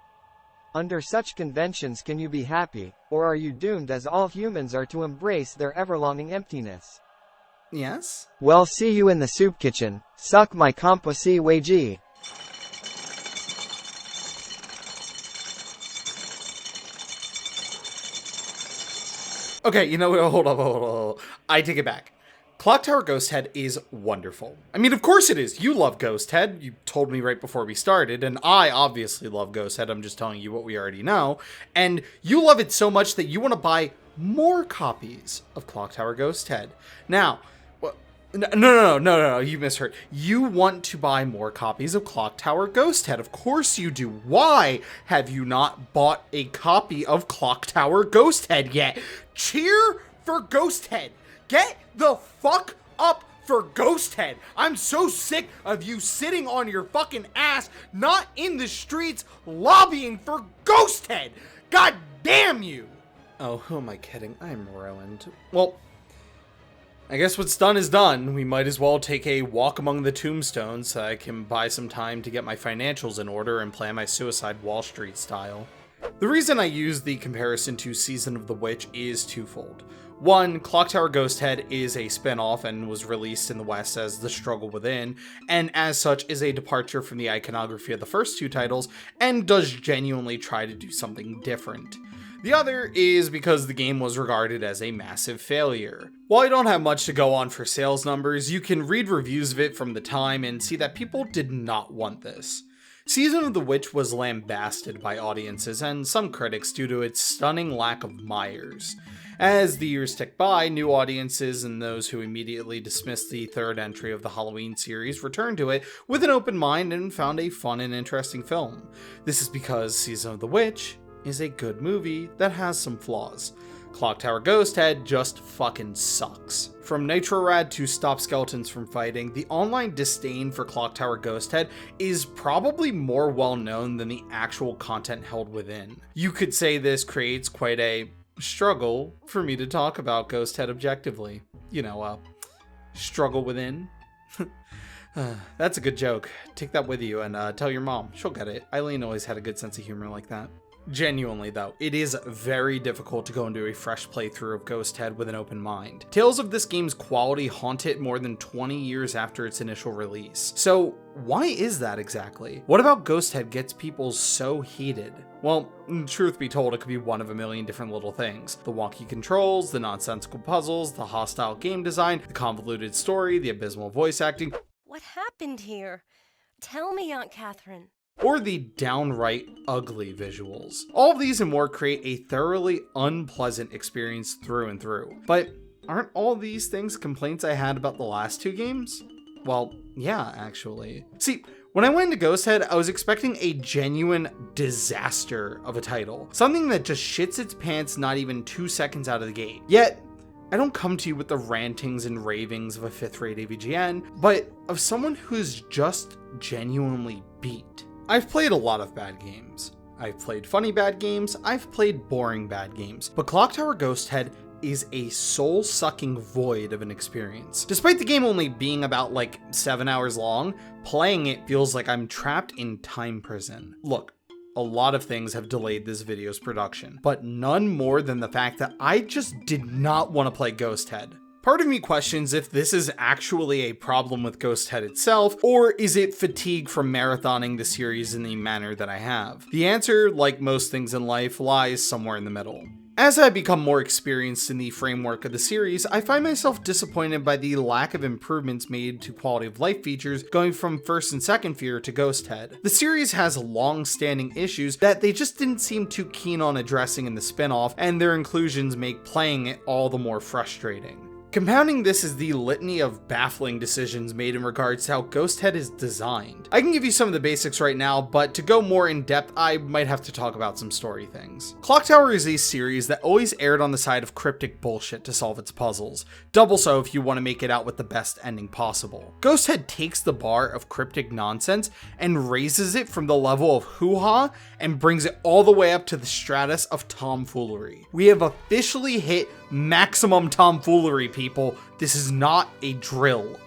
S4: Under such conventions can you be happy, or are you doomed as all humans are to embrace their ever-longing emptiness?
S1: Yes?
S4: Well, see you in the soup kitchen. Suck my composi wagee.
S1: Okay, you know what? Hold up. I take it back. Clock Tower Ghost Head is wonderful. I mean, of course it is. You love Ghost Head. You told me right before we started, and I obviously love Ghost Head. I'm just telling you what we already know. And you love it so much that you want to buy more copies of Clock Tower Ghost Head. Now, no, you misheard. You want to buy more copies of Clock Tower Ghost Head. Of course you do. Why have you not bought a copy of Clock Tower Ghost Head yet? Cheer for Ghost Head. Get the fuck up for Ghost Head. I'm so sick of you sitting on your fucking ass, not in the streets, lobbying for Ghost Head. God damn you. Oh, who am I kidding? I'm ruined. Well, I guess what's done is done. We might as well take a walk among the tombstones so I can buy some time to get my financials in order and plan my Suicide Wall Street style. The reason I use the comparison to Season of the Witch is twofold. One, Clock Tower Ghost Head is a spin-off and was released in the West as The Struggle Within, and as such is a departure from the iconography of the first two titles, and does genuinely try to do something different. The other is because the game was regarded as a massive failure. While I don't have much to go on for sales numbers, you can read reviews of it from the time and see that people did not want this. Season of the Witch was lambasted by audiences and some critics due to its stunning lack of Myers. As the years tick by, new audiences and those who immediately dismissed the third entry of the Halloween series returned to it with an open mind and found a fun and interesting film. This is because Season of the Witch is a good movie that has some flaws. Clock Tower Ghost Head just fucking sucks. From Nitro Rad to Stop Skeletons from Fighting, the online disdain for Clock Tower Ghost Head is probably more well known than the actual content held within. You could say this creates quite a struggle for me to talk about Ghost Head objectively. You know, struggle within. That's a good joke. Take that with you and tell your mom. She'll get it. Eileen always had a good sense of humor like that. Genuinely though, it is very difficult to go into a fresh playthrough of Ghost Head with an open mind. Tales of this game's quality haunt it more than 20 years after its initial release. So why is that exactly? What about Ghost Head gets people so heated? Well, truth be told, it could be one of a million different little things. The wonky controls, the nonsensical puzzles, the hostile game design, the convoluted story, the abysmal voice acting.
S5: What happened here? Tell me, Aunt Catherine.
S1: Or the downright ugly visuals. All of these and more create a thoroughly unpleasant experience through and through. But aren't all these things complaints I had about the last two games? Well, yeah, actually. See, When I went into Ghost Head, I was expecting a genuine disaster of a title. Something that just shits its pants not even 2 seconds out of the gate. Yet, I don't come to you with the rantings and ravings of a 5th-rate AVGN, but of someone who's just genuinely beat. I've played a lot of bad games. I've played funny bad games, I've played boring bad games, but Clock Tower Ghost Head is a soul-sucking void of an experience. Despite the game only being about like 7 hours long, playing it feels like I'm trapped in time prison. Look, a lot of things have delayed this video's production, but none more than the fact that I just did not want to play Ghost Head. Part of me questions if this is actually a problem with Ghost Head itself, or is it fatigue from marathoning the series in the manner that I have? The answer, like most things in life, lies somewhere in the middle. As I become more experienced in the framework of the series, I find myself disappointed by the lack of improvements made to quality of life features going from First and Second Fear to Ghost Head. The series has long-standing issues that they just didn't seem too keen on addressing in the spin-off, and their inclusions make playing it all the more frustrating. Compounding this is the litany of baffling decisions made in regards to how Ghost Head is designed. I can give you some of the basics right now, but to go more in depth, I might have to talk about some story things. Clock Tower is a series that always erred on the side of cryptic bullshit to solve its puzzles, double so if you want to make it out with the best ending possible. Ghost Head takes the bar of cryptic nonsense and raises it from the level of hoo-ha and brings it all the way up to the stratus of tomfoolery. We have officially hit maximum tomfoolery, people. This is not a drill.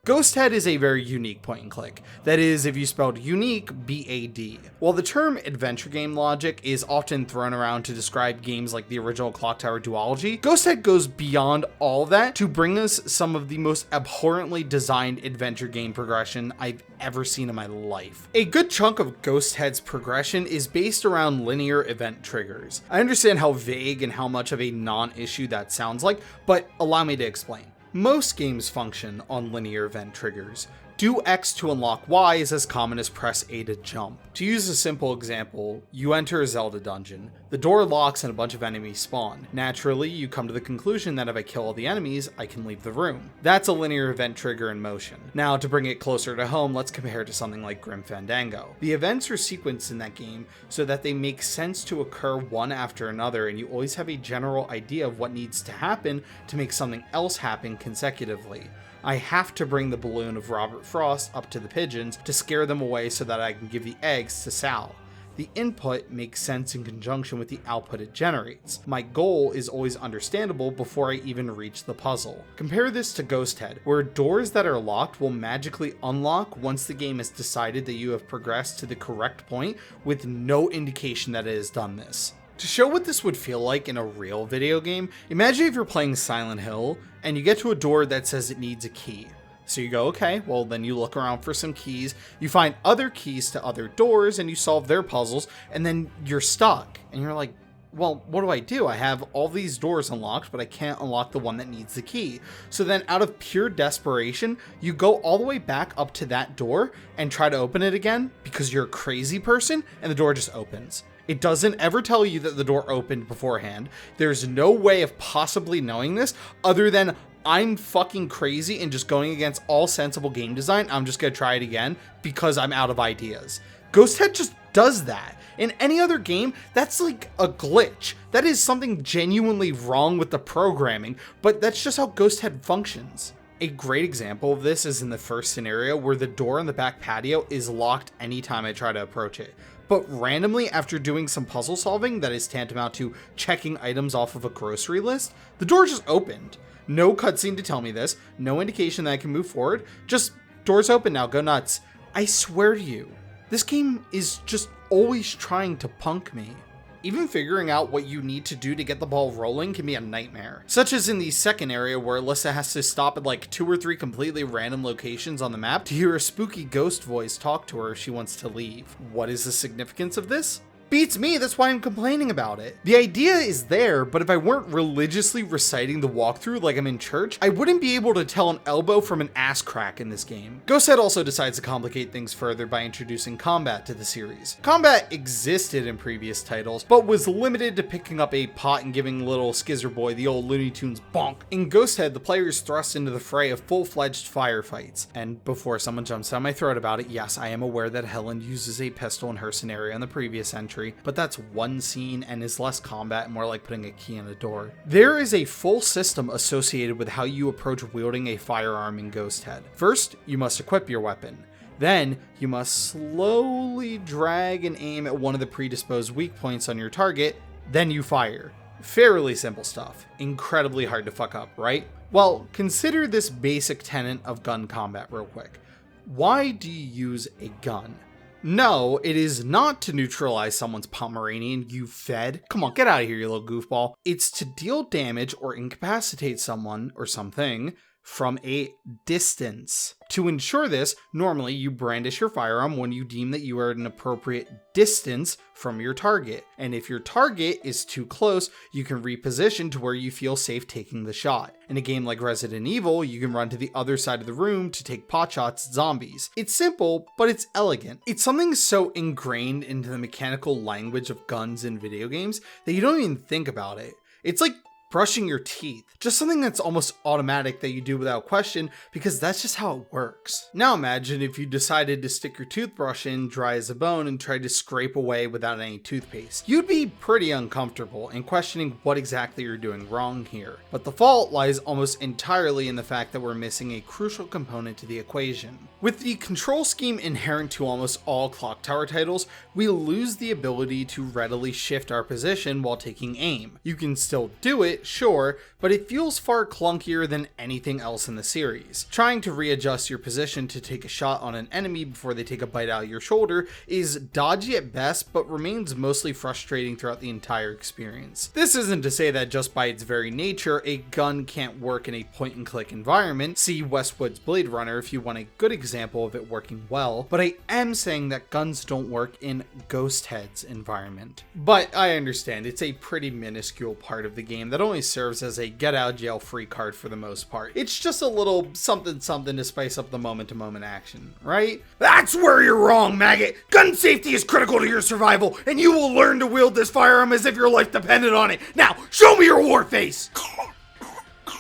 S1: Ghost Head is a very unique point and click. That is, if you spelled unique, B-A-D. While the term adventure game logic is often thrown around to describe games like the original Clock Tower duology, Ghost Head goes beyond all that to bring us some of the most abhorrently designed adventure game progression I've ever seen in my life. A good chunk of Ghost Head's progression is based around linear event triggers. I understand how vague and how much of a non-issue that sounds like, but allow me to explain. Most games function on linear event triggers. Do X to unlock Y is as common as press A to jump. To use a simple example, you enter a Zelda dungeon. The door locks and a bunch of enemies spawn. Naturally, you come to the conclusion that if I kill all the enemies, I can leave the room. That's a linear event trigger in motion. Now, to bring it closer to home, let's compare it to something like Grim Fandango. The events are sequenced in that game so that they make sense to occur one after another, and you always have a general idea of what needs to happen to make something else happen consecutively. I have to bring the balloon of Robert Frost up to the pigeons to scare them away so that I can give the eggs to Sal. The input makes sense in conjunction with the output it generates. My goal is always understandable before I even reach the puzzle. Compare this to Ghost Head, where doors that are locked will magically unlock once the game has decided that you have progressed to the correct point with no indication that it has done this. To show what this would feel like in a real video game, imagine if you're playing Silent Hill and you get to a door that says it needs a key. So you go, okay, well then you look around for some keys, you find other keys to other doors and you solve their puzzles, and then you're stuck. And you're like, well, what do? I have all these doors unlocked, but I can't unlock the one that needs the key. So then out of pure desperation, you go all the way back up to that door and try to open it again because you're a crazy person, and the door just opens. It doesn't ever tell you that the door opened beforehand. There's no way of possibly knowing this other than I'm fucking crazy and just going against all sensible game design. I'm just gonna try it again because I'm out of ideas. Ghost Head just does that. In any other game, that's like a glitch. That is something genuinely wrong with the programming, but that's just how Ghost Head functions. A great example of this is in the first scenario where the door on the back patio is locked anytime I try to approach it. But randomly, after doing some puzzle solving that is tantamount to checking items off of a grocery list, the door just opened. No cutscene to tell me this, no indication that I can move forward, just door's open now, go nuts. I swear to you, this game is just always trying to punk me. Even figuring out what you need to do to get the ball rolling can be a nightmare. Such as in the second area where Alyssa has to stop at like 2 or 3 completely random locations on the map to hear a spooky ghost voice talk to her if she wants to leave. What is the significance of this? Beats me, that's why I'm complaining about it. The idea is there, but if I weren't religiously reciting the walkthrough like I'm in church, I wouldn't be able to tell an elbow from an ass crack in this game. Ghosthead also decides to complicate things further by introducing combat to the series. Combat existed in previous titles, but was limited to picking up a pot and giving little Skizzer Boy the old Looney Tunes bonk. In Ghosthead, the player is thrust into the fray of full-fledged firefights. And before someone jumps down my throat about it, yes, I am aware that Helen uses a pistol in her scenario in the previous entry, but that's one scene and is less combat and more like putting a key in a door. There is a full system associated with how you approach wielding a firearm in Ghosthead. First, you must equip your weapon. Then, you must slowly drag and aim at one of the predisposed weak points on your target, then you fire. Fairly simple stuff. Incredibly hard to fuck up, right? Well, consider this basic tenet of gun combat real quick. Why do you use a gun? No, it is not to neutralize someone's Pomeranian, you fed. Come on, get out of here, you little goofball. It's to deal damage or incapacitate someone or something from a distance. To ensure this, normally you brandish your firearm when you deem that you are at an appropriate distance from your target. And if your target is too close, you can reposition to where you feel safe taking the shot. In a game like Resident Evil, you can run to the other side of the room to take potshots at zombies. It's simple, but it's elegant. It's something so ingrained into the mechanical language of guns in video games that you don't even think about it. It's like brushing your teeth. Just something that's almost automatic that you do without question because that's just how it works. Now imagine if you decided to stick your toothbrush in dry as a bone and tried to scrape away without any toothpaste. You'd be pretty uncomfortable and questioning what exactly you're doing wrong here. But the fault lies almost entirely in the fact that we're missing a crucial component to the equation. With the control scheme inherent to almost all Clock Tower titles, we lose the ability to readily shift our position while taking aim. You can still do it, sure, but it feels far clunkier than anything else in the series. Trying to readjust your position to take a shot on an enemy before they take a bite out of your shoulder is dodgy at best, but remains mostly frustrating throughout the entire experience. This isn't to say that just by its very nature, a gun can't work in a point-and-click environment. See Westwood's Blade Runner if you want a good example of it working well, but I am saying that guns don't work in Ghosthead's environment. But I understand, it's a pretty minuscule part of the game that only serves as a get out jail free card for the most part. It's just a little something to spice up the moment-to-moment action, right? That's where you're wrong, maggot! Gun safety is critical to your survival, and you will learn to wield this firearm as if your life depended on it. Now, show me your war face!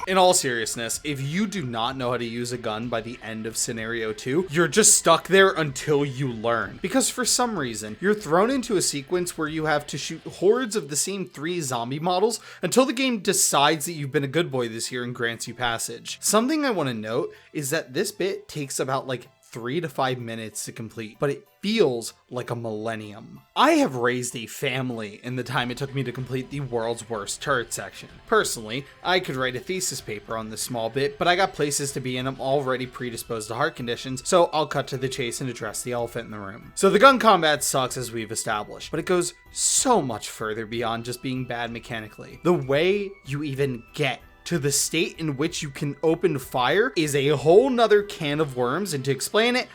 S1: In all seriousness, if you do not know how to use a gun by the end of scenario 2, you're just stuck there until you learn. Because for some reason, you're thrown into a sequence where you have to shoot hordes of the same 3 zombie models until the game decides that you've been a good boy this year and grants you passage. Something I want to note is that this bit takes about 3 to 5 minutes to complete, but it feels like a millennium. I have raised a family in the time it took me to complete the world's worst turret section. Personally, I could write a thesis paper on this small bit, but I got places to be and I'm already predisposed to heart conditions, so I'll cut to the chase and address the elephant in the room. So the gun combat sucks as we've established, but it goes so much further beyond just being bad mechanically. The way you even get to the state in which you can open fire is a whole nother can of worms, and to explain it,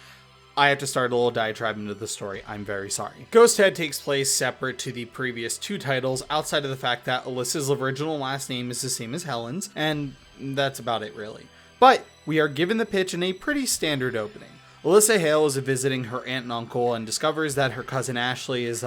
S1: I have to start a little diatribe into the story. I'm very sorry. Ghosthead takes place separate to the previous 2 titles, outside of the fact that Alyssa's original last name is the same as Helen's, and that's about it really. But we are given the pitch in a pretty standard opening. Alyssa Hale is visiting her aunt and uncle and discovers that her cousin Ashley is,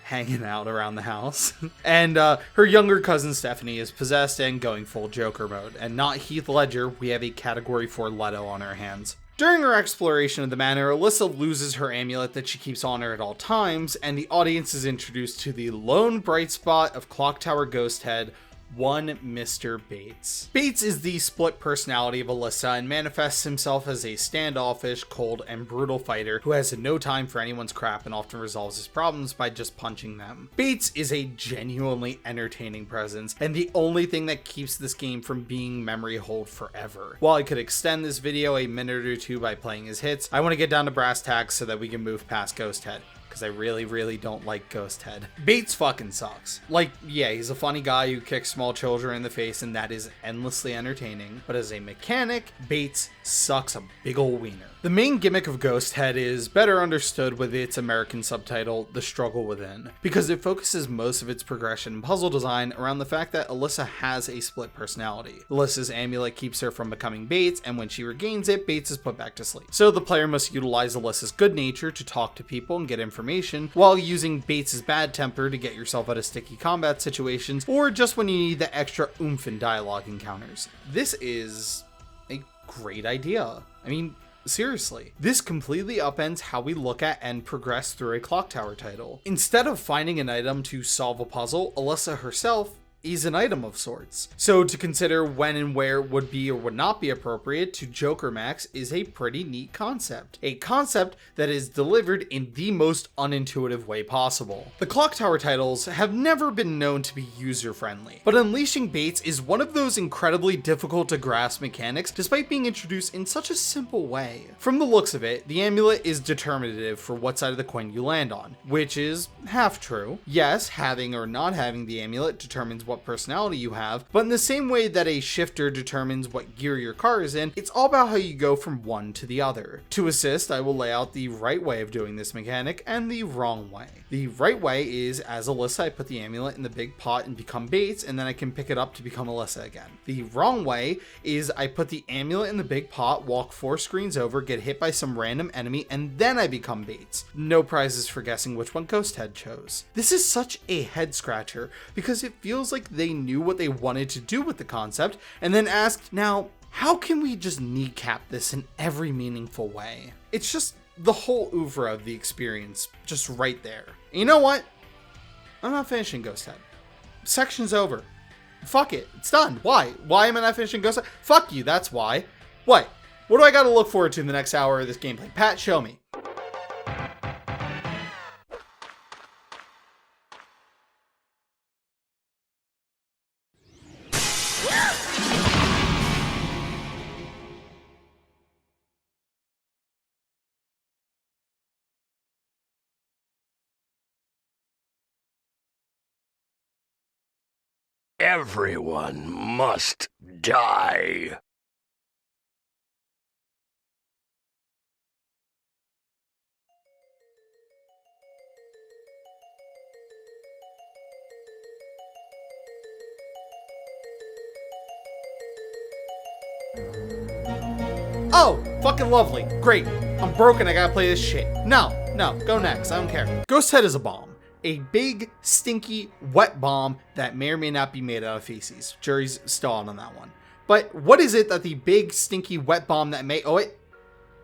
S1: hanging out around the house. And her younger cousin Stephanie is possessed and going full Joker mode. And not Heath Ledger, we have a category 4 Leto on our hands. During her exploration of the manor, Alyssa loses her amulet that she keeps on her at all times, and the audience is introduced to the lone bright spot of Clock Tower Ghosthead, one Mr. Bates. Bates is the split personality of Alyssa and manifests himself as a standoffish, cold, and brutal fighter who has no time for anyone's crap and often resolves his problems by just punching them. Bates is a genuinely entertaining presence and the only thing that keeps this game from being memory hold forever. While I could extend this video a minute or 2 by playing his hits, I want to get down to brass tacks so that we can move past Ghosthead, because I really don't like Ghosthead. Bates fucking sucks. Yeah, he's a funny guy who kicks small small children in the face, and that is endlessly entertaining. But as a mechanic, Bates sucks a big ol' wiener. The main gimmick of Ghost Head is better understood with its American subtitle, The Struggle Within, because it focuses most of its progression and puzzle design around the fact that Alyssa has a split personality. Alyssa's amulet keeps her from becoming Bates, and when she regains it, Bates is put back to sleep. So the player must utilize Alyssa's good nature to talk to people and get information, while using Bates' bad temper to get yourself out of sticky combat situations, or just when you need the extra oomph in dialogue encounters. This is a great idea. I mean, seriously, this completely upends how we look at and progress through a Clock Tower title. Instead of finding an item to solve a puzzle, Alyssa herself is an item of sorts. So to consider when and where would be or would not be appropriate to Joker Max is a pretty neat concept. A concept that is delivered in the most unintuitive way possible. The Clock Tower titles have never been known to be user-friendly, but unleashing Bates is one of those incredibly difficult to grasp mechanics despite being introduced in such a simple way. From the looks of it, the amulet is determinative for what side of the coin you land on, which is half true. Yes, having or not having the amulet determines what personality you have, but in the same way that a shifter determines what gear your car is in, it's all about how you go from one to the other. To assist, I will lay out the right way of doing this mechanic and the wrong way. The right way is, as Alyssa, I put the amulet in the big pot and become Bates, and then I can pick it up to become Alyssa again. The wrong way is I put the amulet in the big pot, walk 4 screens over, get hit by some random enemy, and then I become Bates. No prizes for guessing which one Ghost Head chose. This is such a head scratcher because it feels like they knew what they wanted to do with the concept and then asked, now, how can we just kneecap this in every meaningful way? It's just the whole oeuvre of the experience, just right there. And you know what? I'm not finishing Ghost Head. Section's over. Fuck it. It's done. Why? Why am I not finishing Ghost Head? Fuck you, that's why. What? What do I gotta look forward to in the next hour of this gameplay? Pat, show me.
S11: Everyone must die.
S1: Oh, fucking lovely. Great. I'm broken, I gotta play this shit. No, go next, I don't care. Ghost Head is a bomb. A big, stinky, wet bomb that may or may not be made out of feces. Jury's still on that one. But what is it that the big, stinky, wet bomb that may... Oh, wait.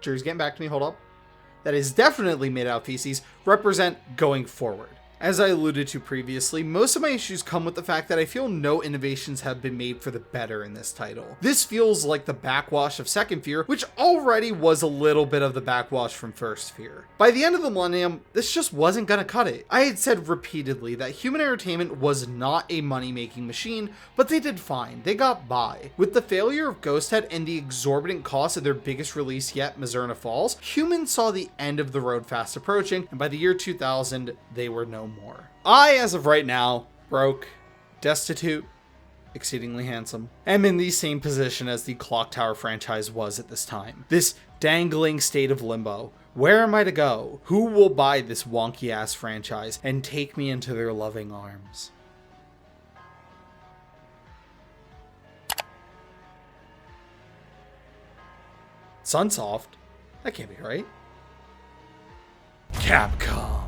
S1: Jury's getting back to me, hold up. That is definitely made out of feces represent going forward. As I alluded to previously, most of my issues come with the fact that I feel no innovations have been made for the better in this title. This feels like the backwash of Second Fear, which already was a little bit of the backwash from First Fear. By the end of the millennium, this just wasn't gonna cut it. I had said repeatedly that Human Entertainment was not a money-making machine, but they did fine. They got by. With the failure of Ghost Head and the exorbitant cost of their biggest release yet, Mizurna Falls, humans saw the end of the road fast approaching, and by the year 2000, they were no more. I, as of right now, broke, destitute, exceedingly handsome, am in the same position as the Clock Tower franchise was at this time. This dangling state of limbo. Where am I to go? Who will buy this wonky ass franchise and take me into their loving arms? Sunsoft? That can't be right. Capcom.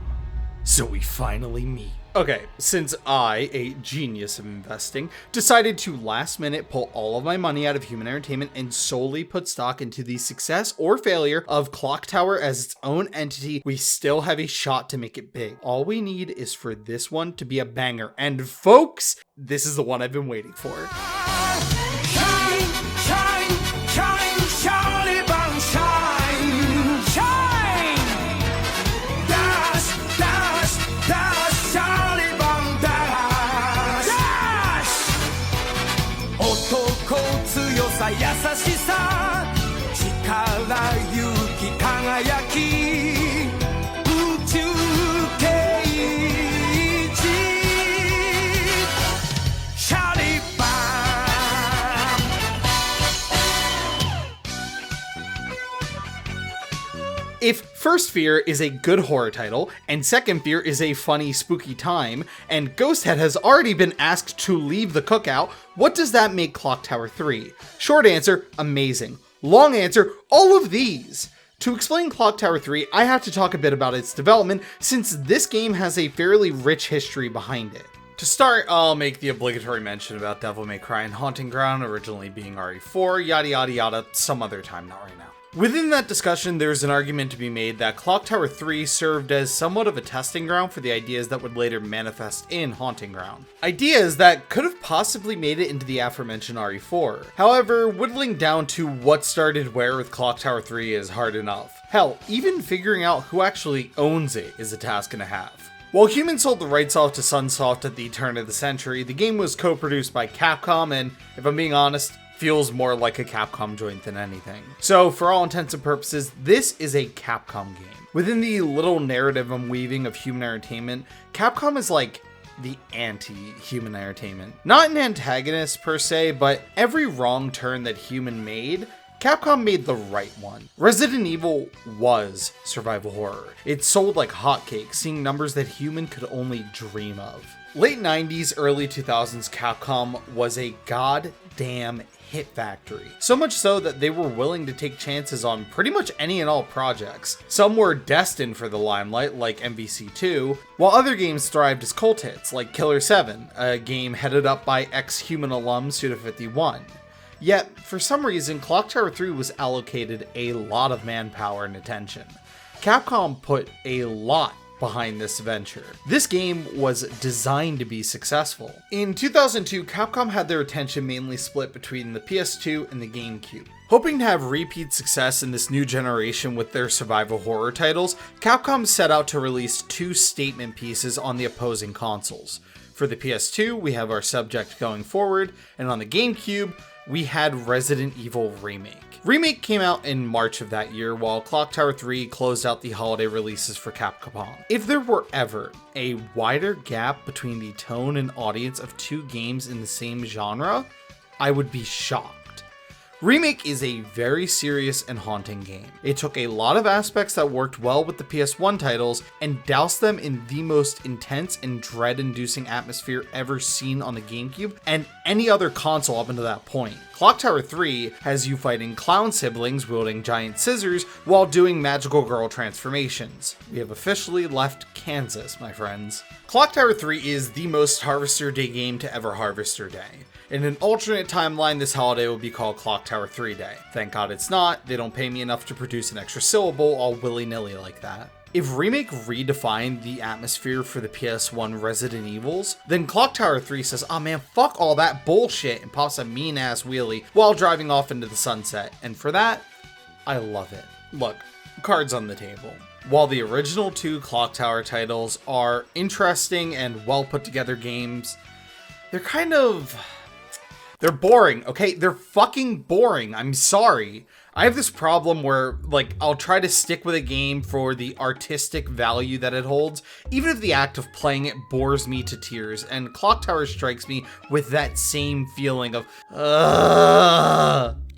S1: So we finally meet. Okay, since I, a genius of investing, decided to last minute pull all of my money out of Human Entertainment and solely put stock into the success or failure of Clock Tower as its own entity, we still have a shot to make it big. All we need is for this one to be a banger. And folks, this is the one I've been waiting for. First Fear is a good horror title, and Second Fear is a funny, spooky time, and Ghosthead has already been asked to leave the cookout. What does that make Clock Tower 3? Short answer, amazing. Long answer, all of these. To explain Clock Tower 3, I have to talk a bit about its development, since this game has a fairly rich history behind it. To start, I'll make the obligatory mention about Devil May Cry and Haunting Ground originally being RE4, yada yada yada, some other time, not right now. Within that discussion, there's an argument to be made that Clock Tower 3 served as somewhat of a testing ground for the ideas that would later manifest in Haunting Ground. Ideas that could have possibly made it into the aforementioned RE4. However, whittling down to what started where with Clock Tower 3 is hard enough. Hell, even figuring out who actually owns it is a task and a half. While Human sold the rights off to Sunsoft at the turn of the century, the game was co-produced by Capcom and, if I'm being honest, feels more like a Capcom joint than anything. So, for all intents and purposes, this is a Capcom game. Within the little narrative I'm weaving of Human Entertainment, Capcom is like the anti-Human Entertainment. Not an antagonist per se, but every wrong turn that Human made, Capcom made the right one. Resident Evil was survival horror. It sold like hotcakes, seeing numbers that Human could only dream of. Late 90s, early 2000s Capcom was a goddamn hit factory. So much so that they were willing to take chances on pretty much any and all projects. Some were destined for the limelight, like MVC2, while other games thrived as cult hits, like Killer 7, a game headed up by ex-Human alum Suda51. Yet, for some reason, Clock Tower 3 was allocated a lot of manpower and attention. Capcom put a lot behind this venture. This game was designed to be successful. In 2002, Capcom had their attention mainly split between the PS2 and the GameCube. Hoping to have repeat success in this new generation with their survival horror titles, Capcom set out to release two statement pieces on the opposing consoles. For the PS2, we have our Subject Going Forward, and on the GameCube, we had Resident Evil Remake. Remake came out in March of that year, while Clock Tower 3 closed out the holiday releases for Capcom. If there were ever a wider gap between the tone and audience of two games in the same genre, I would be shocked. Remake is a very serious and haunting game. It took a lot of aspects that worked well with the PS1 titles and doused them in the most intense and dread-inducing atmosphere ever seen on the GameCube and any other console up until that point. Clock Tower 3 has you fighting clown siblings wielding giant scissors while doing magical girl transformations. We have officially left Kansas, my friends. Clock Tower 3 is the most Harvester Day game to ever Harvester Day. In an alternate timeline, this holiday will be called Clock Tower 3 Day. Thank God it's not. They don't pay me enough to produce an extra syllable all willy-nilly like that. If Remake redefined the atmosphere for the PS1 Resident Evils, then Clock Tower 3 says, "Aw man, fuck all that bullshit," and pops a mean-ass wheelie while driving off into the sunset. And for that, I love it. Look, cards on the table. While the original two Clock Tower titles are interesting and well put together games, they're boring, okay? They're fucking boring. I'm sorry. I have this problem where, like, I'll try to stick with a game for the artistic value that it holds, even if the act of playing it bores me to tears, and Clock Tower strikes me with that same feeling of,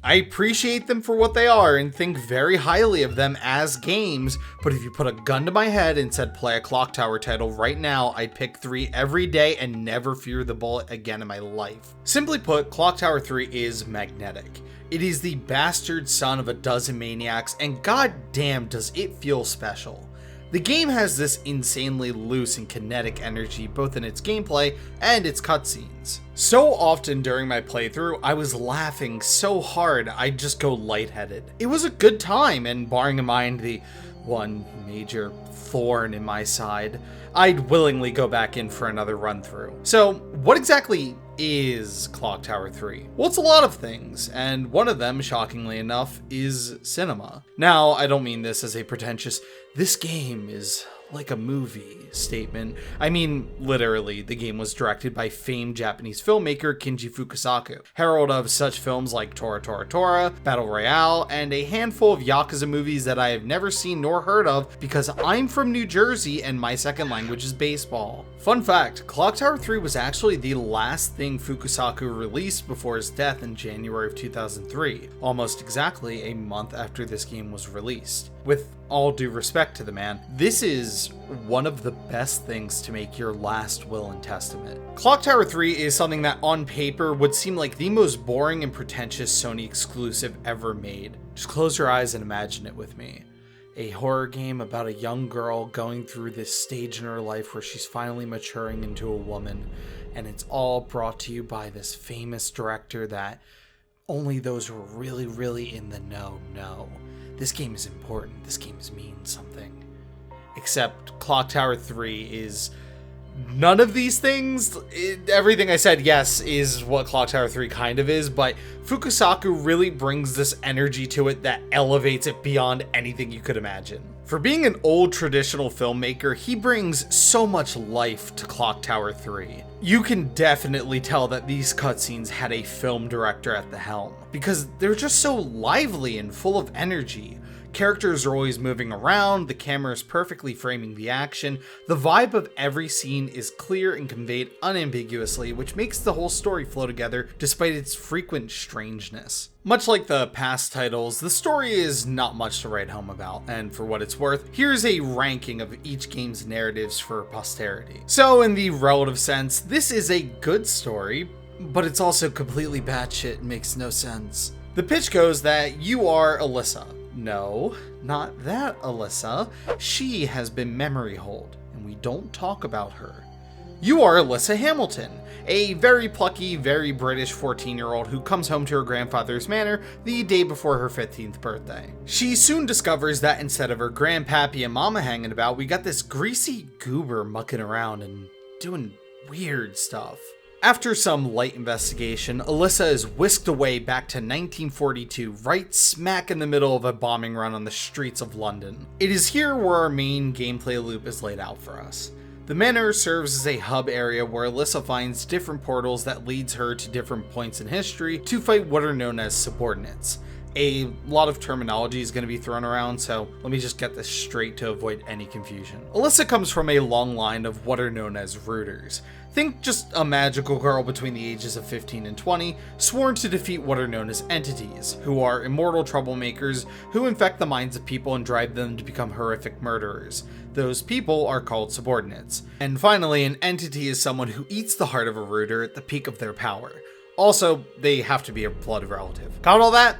S1: I appreciate them for what they are and think very highly of them as games, but if you put a gun to my head and said play a Clock Tower title right now, I'd pick 3 every day and never fear the bullet again in my life. Simply put, Clock Tower 3 is magnetic. It is the bastard son of a dozen maniacs, and goddamn does it feel special. The game has this insanely loose and kinetic energy both in its gameplay and its cutscenes. So often during my playthrough, I was laughing so hard I'd just go lightheaded. It was a good time, and barring in mind the one major thorn in my side, I'd willingly go back in for another run through. So what exactly is Clock Tower 3? Well, it's a lot of things, and one of them, shockingly enough, is cinema. Now, I don't mean this as a pretentious, "this game is like a movie" statement. I mean, literally, the game was directed by famed Japanese filmmaker Kinji Fukasaku, herald of such films like Tora Tora Tora, Battle Royale, and a handful of Yakuza movies that I have never seen nor heard of because I'm from New Jersey and my second language is baseball. Fun fact, Clock Tower 3 was actually the last thing Fukasaku released before his death in January of 2003, almost exactly a month after this game was released. With all due respect to the man, this is one of the best things to make your last will and testament. Clock Tower 3 is something that on paper would seem like the most boring and pretentious Sony exclusive ever made. Just close your eyes and imagine it with me. A horror game about a young girl going through this stage in her life where she's finally maturing into a woman, and it's all brought to you by this famous director that only those who are really, really in the know. This game is important. This game means something. Except Clock Tower 3 is none of these things. Everything I said, yes, is what Clock Tower 3 kind of is, but Fukusaku really brings this energy to it that elevates it beyond anything you could imagine. For being an old traditional filmmaker, he brings so much life to Clock Tower 3. You can definitely tell that these cutscenes had a film director at the helm, because they're just so lively and full of energy. Characters are always moving around, the camera is perfectly framing the action, the vibe of every scene is clear and conveyed unambiguously, which makes the whole story flow together despite its frequent strangeness. Much like the past titles, the story is not much to write home about, and for what it's worth, here's a ranking of each game's narratives for posterity. So in the relative sense, this is a good story, but it's also completely batshit and makes no sense. The pitch goes that you are Alyssa. No, not that Alyssa. She has been memory holed, and we don't talk about her. You are Alyssa Hamilton, a very plucky, very British 14-year-old who comes home to her grandfather's manor the day before her 15th birthday. She soon discovers that instead of her grandpappy and mama hanging about, we got this greasy goober mucking around and doing weird stuff. After some light investigation, Alyssa is whisked away back to 1942, right smack in the middle of a bombing run on the streets of London. It is here where our main gameplay loop is laid out for us. The manor serves as a hub area where Alyssa finds different portals that leads her to different points in history to fight what are known as subordinates. A lot of terminology is going to be thrown around, so let me just get this straight to avoid any confusion. Alyssa comes from a long line of what are known as rooters. Think just a magical girl between the ages of 15 and 20, sworn to defeat what are known as entities, who are immortal troublemakers who infect the minds of people and drive them to become horrific murderers. Those people are called subordinates. And finally, an entity is someone who eats the heart of a rooter at the peak of their power. Also, they have to be a blood relative. Got all that?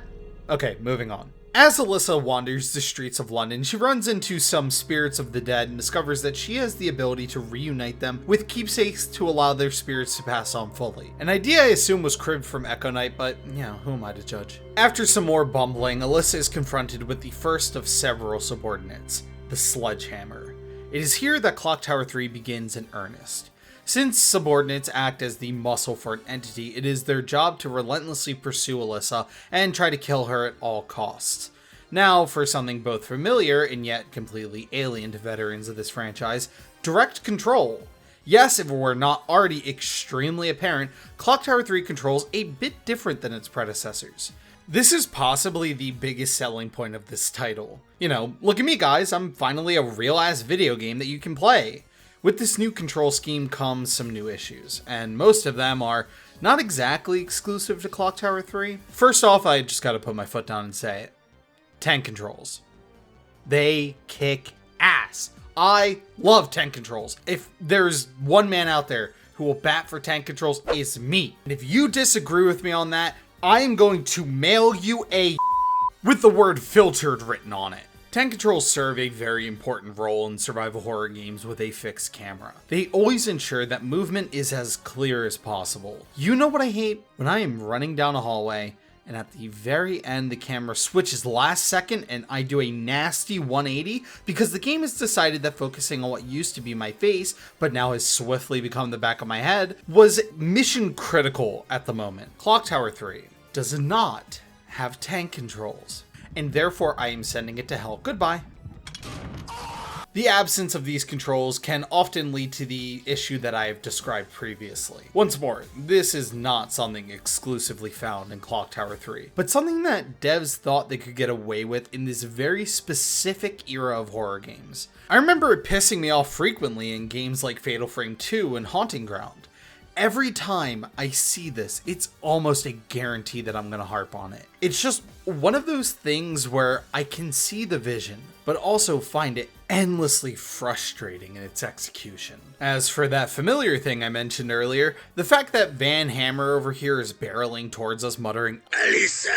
S1: Okay, moving on. As Alyssa wanders the streets of London, she runs into some spirits of the dead and discovers that she has the ability to reunite them with keepsakes to allow their spirits to pass on fully. An idea I assume was cribbed from Echo Knight, but who am I to judge? After some more bumbling, Alyssa is confronted with the first of several subordinates, the Sledgehammer. It is here that Clock Tower 3 begins in earnest. Since subordinates act as the muscle for an entity, it is their job to relentlessly pursue Alyssa and try to kill her at all costs. Now, for something both familiar and yet completely alien to veterans of this franchise, direct control. Yes, if it were not already extremely apparent, Clock Tower 3 controls a bit different than its predecessors. This is possibly the biggest selling point of this title. Look at me guys, I'm finally a real-ass video game that you can play. With this new control scheme comes some new issues, and most of them are not exactly exclusive to Clock Tower 3. First off, I just gotta put my foot down and say it. Tank controls. They kick ass. I love tank controls. If there's one man out there who will bat for tank controls, it's me. And if you disagree with me on that, I am going to mail you a with the word filtered written on it. Tank controls serve a very important role in survival horror games with a fixed camera. They always ensure that movement is as clear as possible. You know what I hate? When I am running down a hallway and at the very end the camera switches last second and I do a nasty 180 because the game has decided that focusing on what used to be my face but now has swiftly become the back of my head was mission critical at the moment. Clock Tower 3 does not have tank controls, and therefore I am sending it to hell. Goodbye. The absence of these controls can often lead to the issue that I have described previously. Once more, this is not something exclusively found in Clock Tower 3, but something that devs thought they could get away with in this very specific era of horror games. I remember it pissing me off frequently in games like Fatal Frame 2 and Haunting Ground. every time I see this, it's almost a guarantee that I'm gonna harp on it. It's just one of those things where I can see the vision, but also find it endlessly frustrating in its execution. As for that familiar thing I mentioned earlier, the fact that Van Hammer over here is barreling towards us muttering, "Elisa!"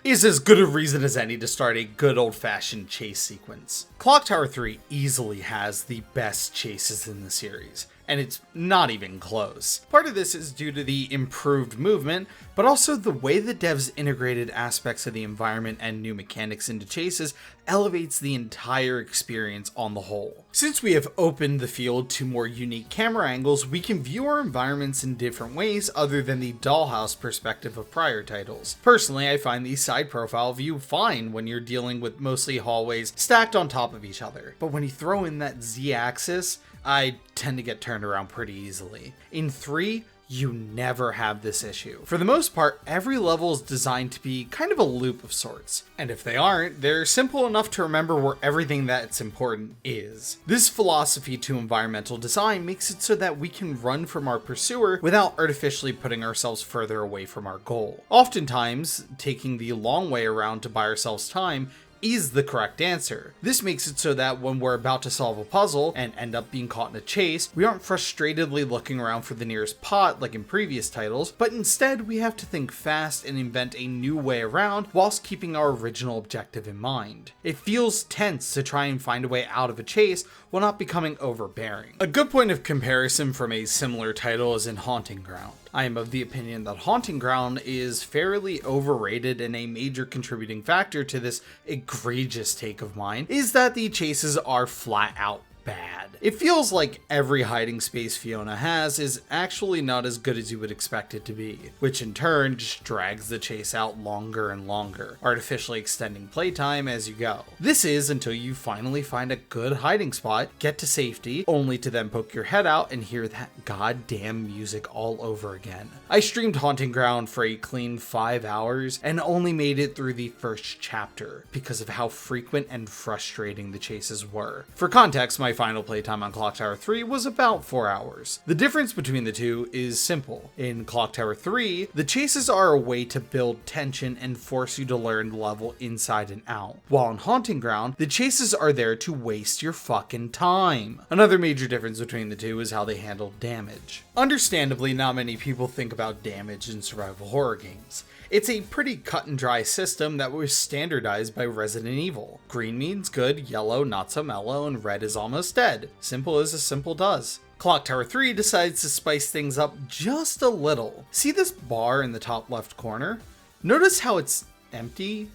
S1: is as good a reason as any to start a good old-fashioned chase sequence. Clock Tower 3 easily has the best chases in the series, and it's not even close. Part of this is due to the improved movement, but also the way the devs integrated aspects of the environment and new mechanics into chases elevates the entire experience on the whole. Since we have opened the field to more unique camera angles, we can view our environments in different ways other than the dollhouse perspective of prior titles. Personally, I find the side profile view fine when you're dealing with mostly hallways stacked on top of each other, but when you throw in that Z-axis, I tend to get turned around pretty easily. In 3, you never have this issue. For the most part, every level is designed to be kind of a loop of sorts, and if they aren't, they're simple enough to remember where everything that's important is. This philosophy to environmental design makes it so that we can run from our pursuer without artificially putting ourselves further away from our goal. Oftentimes, taking the long way around to buy ourselves time is the correct answer. This makes it so that when we're about to solve a puzzle and end up being caught in a chase, we aren't frustratedly looking around for the nearest pot like in previous titles, but instead we have to think fast and invent a new way around whilst keeping our original objective in mind. It feels tense to try and find a way out of a chase while not becoming overbearing. A good point of comparison from a similar title is in Haunting Ground. I am of the opinion that Haunting Ground is fairly overrated, and a major contributing factor to this egregious take of mine is that the chases are flat out bad. It feels like every hiding space Fiona has is actually not as good as you would expect it to be, which in turn just drags the chase out longer and longer, artificially extending playtime as you go. This is until you finally find a good hiding spot, get to safety, only to then poke your head out and hear that goddamn music all over again. I streamed Haunting Ground for a clean 5 hours and only made it through the first chapter because of how frequent and frustrating the chases were. For context, my final playtime on Clock Tower 3 was about 4 hours. The difference between the two is simple. In Clock Tower 3, the chases are a way to build tension and force you to learn the level inside and out, while in Haunting Ground, the chases are there to waste your fucking time. Another major difference between the two is how they handle damage. Understandably, not many people think about damage in survival horror games. It's a pretty cut and dry system that was standardized by Resident Evil. Green means good, yellow not so mellow, and red is almost dead. Simple as a simple does. Clock Tower 3 decides to spice things up just a little. See this bar in the top left corner? Notice how it's empty,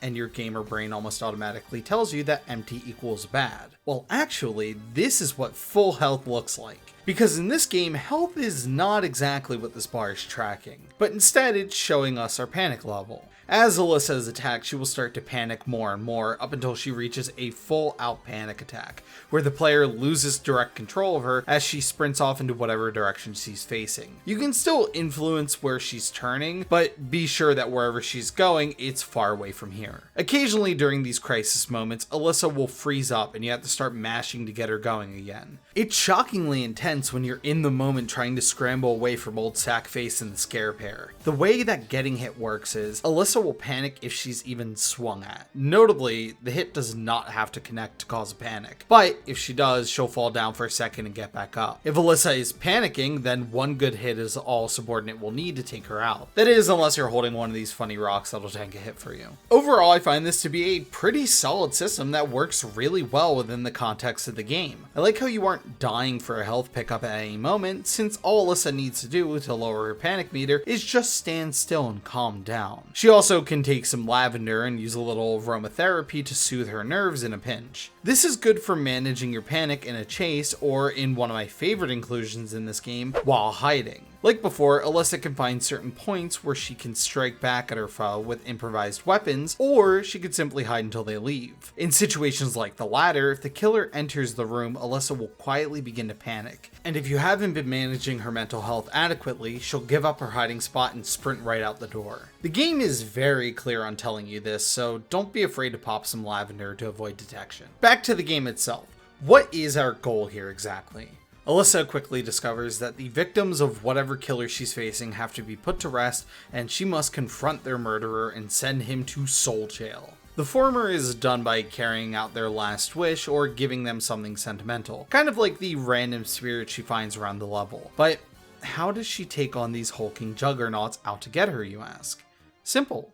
S1: and your gamer brain almost automatically tells you that empty equals bad. Well, actually, this is what full health looks like. Because in this game, health is not exactly what this bar is tracking, but instead it's showing us our panic level. As Alyssa is attacked, she will start to panic more and more up until she reaches a full out panic attack, where the player loses direct control of her as she sprints off into whatever direction she's facing. You can still influence where she's turning, but be sure that wherever she's going, it's far away from here. Occasionally during these crisis moments, Alyssa will freeze up and you have to start mashing to get her going again. It's shockingly intense when you're in the moment trying to scramble away from old Sackface and the Scare Pair. The way that getting hit works is, Alyssa will panic if she's even swung at. Notably, the hit does not have to connect to cause a panic, but if she does, she'll fall down for a second and get back up. If Alyssa is panicking, then one good hit is all Subordinate will need to take her out. That is, unless you're holding one of these funny rocks that'll tank a hit for you. Overall, I find this to be a pretty solid system that works really well within the context of the game. I like how you aren't dying for a health pickup at any moment, since all Alyssa needs to do to lower her panic meter is just stand still and calm down. She also can take some lavender and use a little aromatherapy to soothe her nerves in a pinch. This is good for managing your panic in a chase, or in one of my favorite inclusions in this game, while hiding. Like before, Alyssa can find certain points where she can strike back at her foe with improvised weapons, or she could simply hide until they leave. In situations like the latter, if the killer enters the room, Alyssa will quietly begin to panic. And if you haven't been managing her mental health adequately, she'll give up her hiding spot and sprint right out the door. The game is very clear on telling you this, so don't be afraid to pop some lavender to avoid detection. Back to the game itself. What is our goal here exactly? Alyssa quickly discovers that the victims of whatever killer she's facing have to be put to rest, and she must confront their murderer and send him to soul jail. The former is done by carrying out their last wish or giving them something sentimental, kind of like the random spirit she finds around the level. But how does she take on these hulking juggernauts out to get her, you ask? Simple.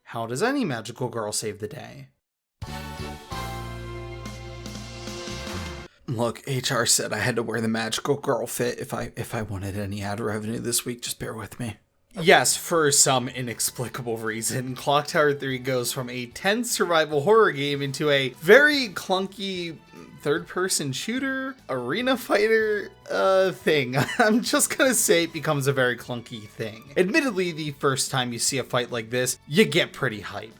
S1: How does any magical girl save the day? Look, HR said I had to wear the magical girl fit if I wanted any ad revenue this week. Just bear with me. Yes, for some inexplicable reason, Clock Tower 3 goes from a tense survival horror game into a very clunky third-person shooter, arena fighter thing. I'm just gonna say it becomes a very clunky thing. Admittedly, the first time you see a fight like this, you get pretty hyped.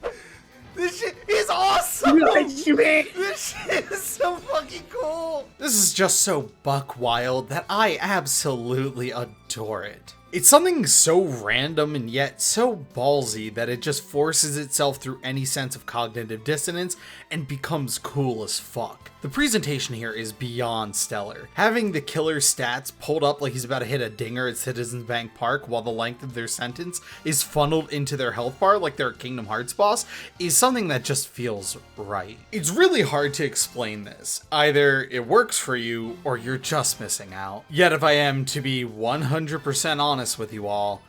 S1: This shit is awesome! This shit is so fucking cool! This is just so buck wild that I absolutely adore it. It's something so random and yet so ballsy that it just forces itself through any sense of cognitive dissonance and becomes cool as fuck. The presentation here is beyond stellar. Having the killer's stats pulled up like he's about to hit a dinger at Citizens Bank Park while the length of their sentence is funneled into their health bar like they're a Kingdom Hearts boss is something that just feels right. It's really hard to explain this. Either it works for you or you're just missing out. Yet if I am to be 100% honest with you all,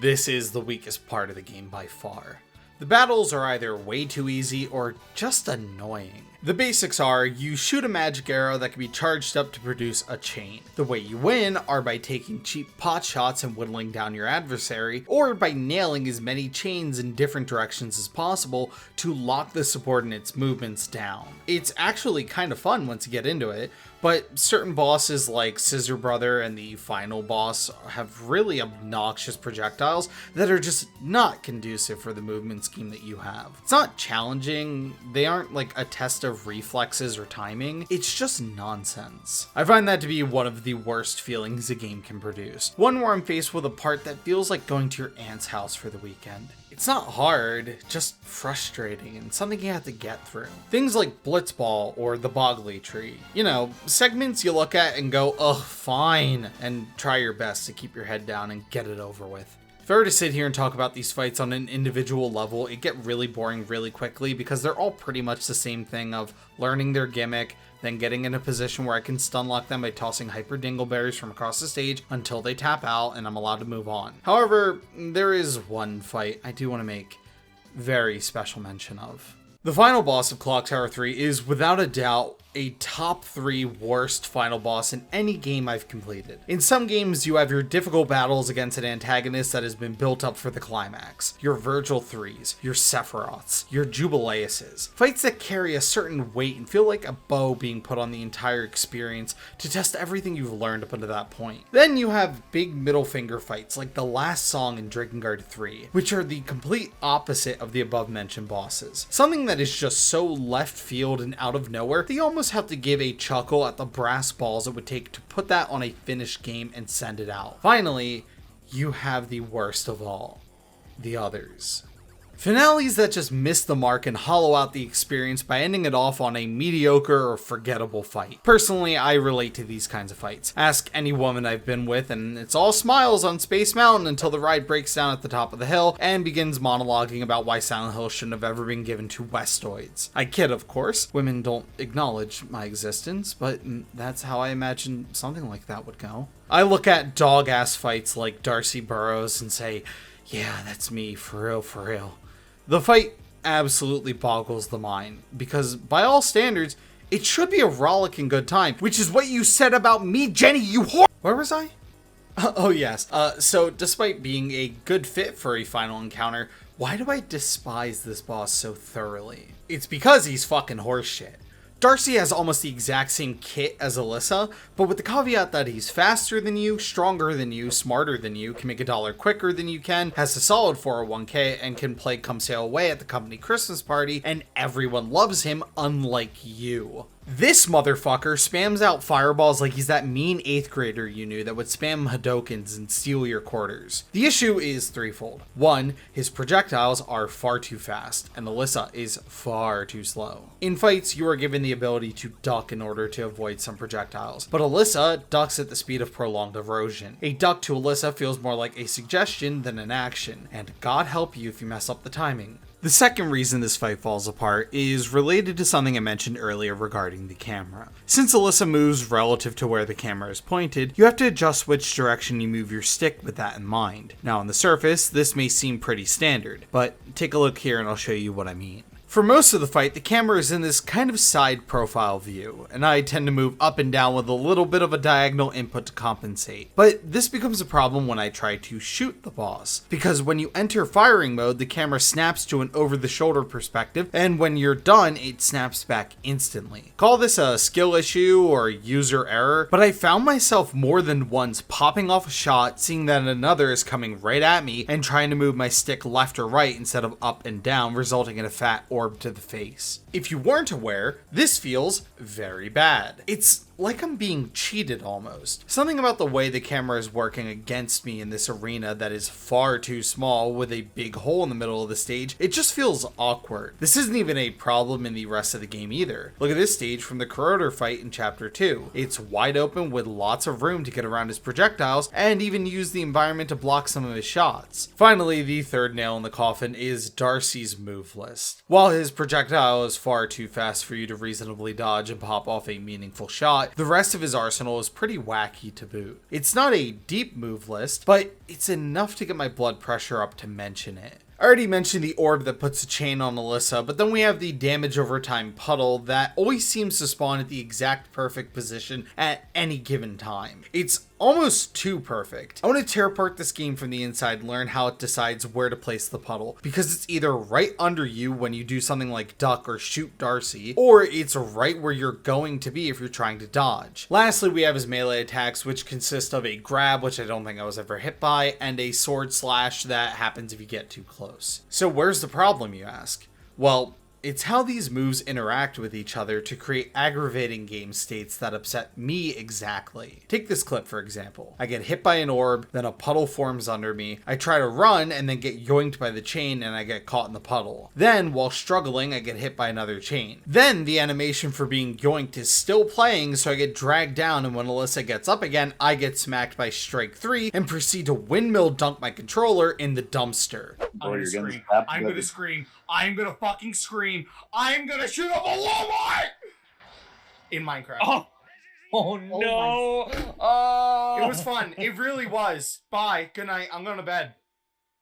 S1: this is the weakest part of the game by far. The battles are either way too easy or just annoying. The basics are, you shoot a magic arrow that can be charged up to produce a chain. The way you win are by taking cheap pot shots and whittling down your adversary, or by nailing as many chains in different directions as possible to lock the subordinate's movements down. It's actually kind of fun once you get into it, but certain bosses like Scissor Brother and the final boss have really obnoxious projectiles that are just not conducive for the movement scheme that you have. It's not challenging, they aren't like a test of reflexes or timing, it's just nonsense. I find that to be one of the worst feelings a game can produce. One where I'm faced with a part that feels like going to your aunt's house for the weekend. It's not hard, just frustrating and something you have to get through. Things like Blitzball or the Boggly Tree. You know, segments you look at and go, ugh, fine, and try your best to keep your head down and get it over with. If I were to sit here and talk about these fights on an individual level, it'd get really boring really quickly because they're all pretty much the same thing of learning their gimmick, then getting in a position where I can stun lock them by tossing hyper dingleberries from across the stage until they tap out and I'm allowed to move on. However, there is one fight I do want to make very special mention of. The final boss of Clock Tower 3 is without a doubt a top 3 worst final boss in any game I've completed. In some games, you have your difficult battles against an antagonist that has been built up for the climax. Your Virgil 3s, your Sephiroths, your Jubileuses. Fights that carry a certain weight and feel like a bow being put on the entire experience to test everything you've learned up until that point. Then you have big middle finger fights like the last song in Drakengard 3, which are the complete opposite of the above mentioned bosses. Something that is just so left field and out of nowhere, they almost have to give a chuckle at the brass balls it would take to put that on a finished game and send it out. Finally, you have the worst of all, the others. Finales that just miss the mark and hollow out the experience by ending it off on a mediocre or forgettable fight. Personally, I relate to these kinds of fights. Ask any woman I've been with and it's all smiles on Space Mountain until the ride breaks down at the top of the hill and begins monologuing about why Silent Hill shouldn't have ever been given to Westoids. I kid, of course. Women don't acknowledge my existence, but that's how I imagine something like that would go. I look at dog-ass fights like Darcy Burroughs and say, yeah, that's me, for real, for real. The fight absolutely boggles the mind, because by all standards, it should be a rollicking good time, which is what you said about me, Jenny, you whore! Where was I? Oh yes, so despite being a good fit for a final encounter, why do I despise this boss so thoroughly? It's because he's fucking horseshit. Darcy has almost the exact same kit as Alyssa, but with the caveat that he's faster than you, stronger than you, smarter than you, can make $1 quicker than you can, has a solid 401k, and can play Come Sail Away at the company Christmas party, and everyone loves him unlike you. This motherfucker spams out fireballs like he's that mean 8th grader you knew that would spam Hadokens and steal your quarters. The issue is threefold. 1, his projectiles are far too fast, and Alyssa is far too slow. In fights, you are given the ability to duck in order to avoid some projectiles, but Alyssa ducks at the speed of prolonged erosion. A duck to Alyssa feels more like a suggestion than an action, and God help you if you mess up the timing. The second reason this fight falls apart is related to something I mentioned earlier regarding the camera. Since Alyssa moves relative to where the camera is pointed, you have to adjust which direction you move your stick with that in mind. Now on the surface, this may seem pretty standard, but take a look here and I'll show you what I mean. For most of the fight, the camera is in this kind of side profile view, and I tend to move up and down with a little bit of a diagonal input to compensate. But this becomes a problem when I try to shoot the boss, because when you enter firing mode, the camera snaps to an over-the-shoulder perspective, and when you're done, it snaps back instantly. Call this a skill issue or user error, but I found myself more than once popping off a shot, seeing that another is coming right at me, and trying to move my stick left or right instead of up and down, resulting in a fat orb to the face. If you weren't aware, this feels very bad. It's like I'm being cheated almost. Something about the way the camera is working against me in this arena that is far too small with a big hole in the middle of the stage, it just feels awkward. This isn't even a problem in the rest of the game either. Look at this stage from the Corroder fight in Chapter 2. It's wide open with lots of room to get around his projectiles and even use the environment to block some of his shots. Finally, the third nail in the coffin is Darcy's move list. While his projectile is far too fast for you to reasonably dodge and pop off a meaningful shot, the rest of his arsenal is pretty wacky to boot. It's not a deep move list, but it's enough to get my blood pressure up to mention it. I already mentioned the orb that puts a chain on Alyssa, but then we have the damage over time puddle that always seems to spawn at the exact perfect position at any given time. It's almost too perfect. I want to tear apart this game from the inside and learn how it decides where to place the puddle, because it's either right under you when you do something like duck or shoot Darcy, or it's right where you're going to be if you're trying to dodge. Lastly, we have his melee attacks, which consist of a grab, which I don't think I was ever hit by, and a sword slash that happens if you get too close. So where's the problem, you ask? Well, it's how these moves interact with each other to create aggravating game states that upset me exactly. Take this clip for example. I get hit by an orb, then a puddle forms under me. I try to run and then get yoinked by the chain and I get caught in the puddle. Then, while struggling, I get hit by another chain. Then, the animation for being yoinked is still playing, so I get dragged down, and when Alyssa gets up again, I get smacked by strike 3 and proceed to windmill dunk my controller in the dumpster.
S12: I'm gonna scream. I'm gonna fucking scream. I'm gonna shoot up a Walmart! In Minecraft.
S2: Oh no! Oh,
S12: it was fun. It really was. Bye. Good night. I'm going to bed.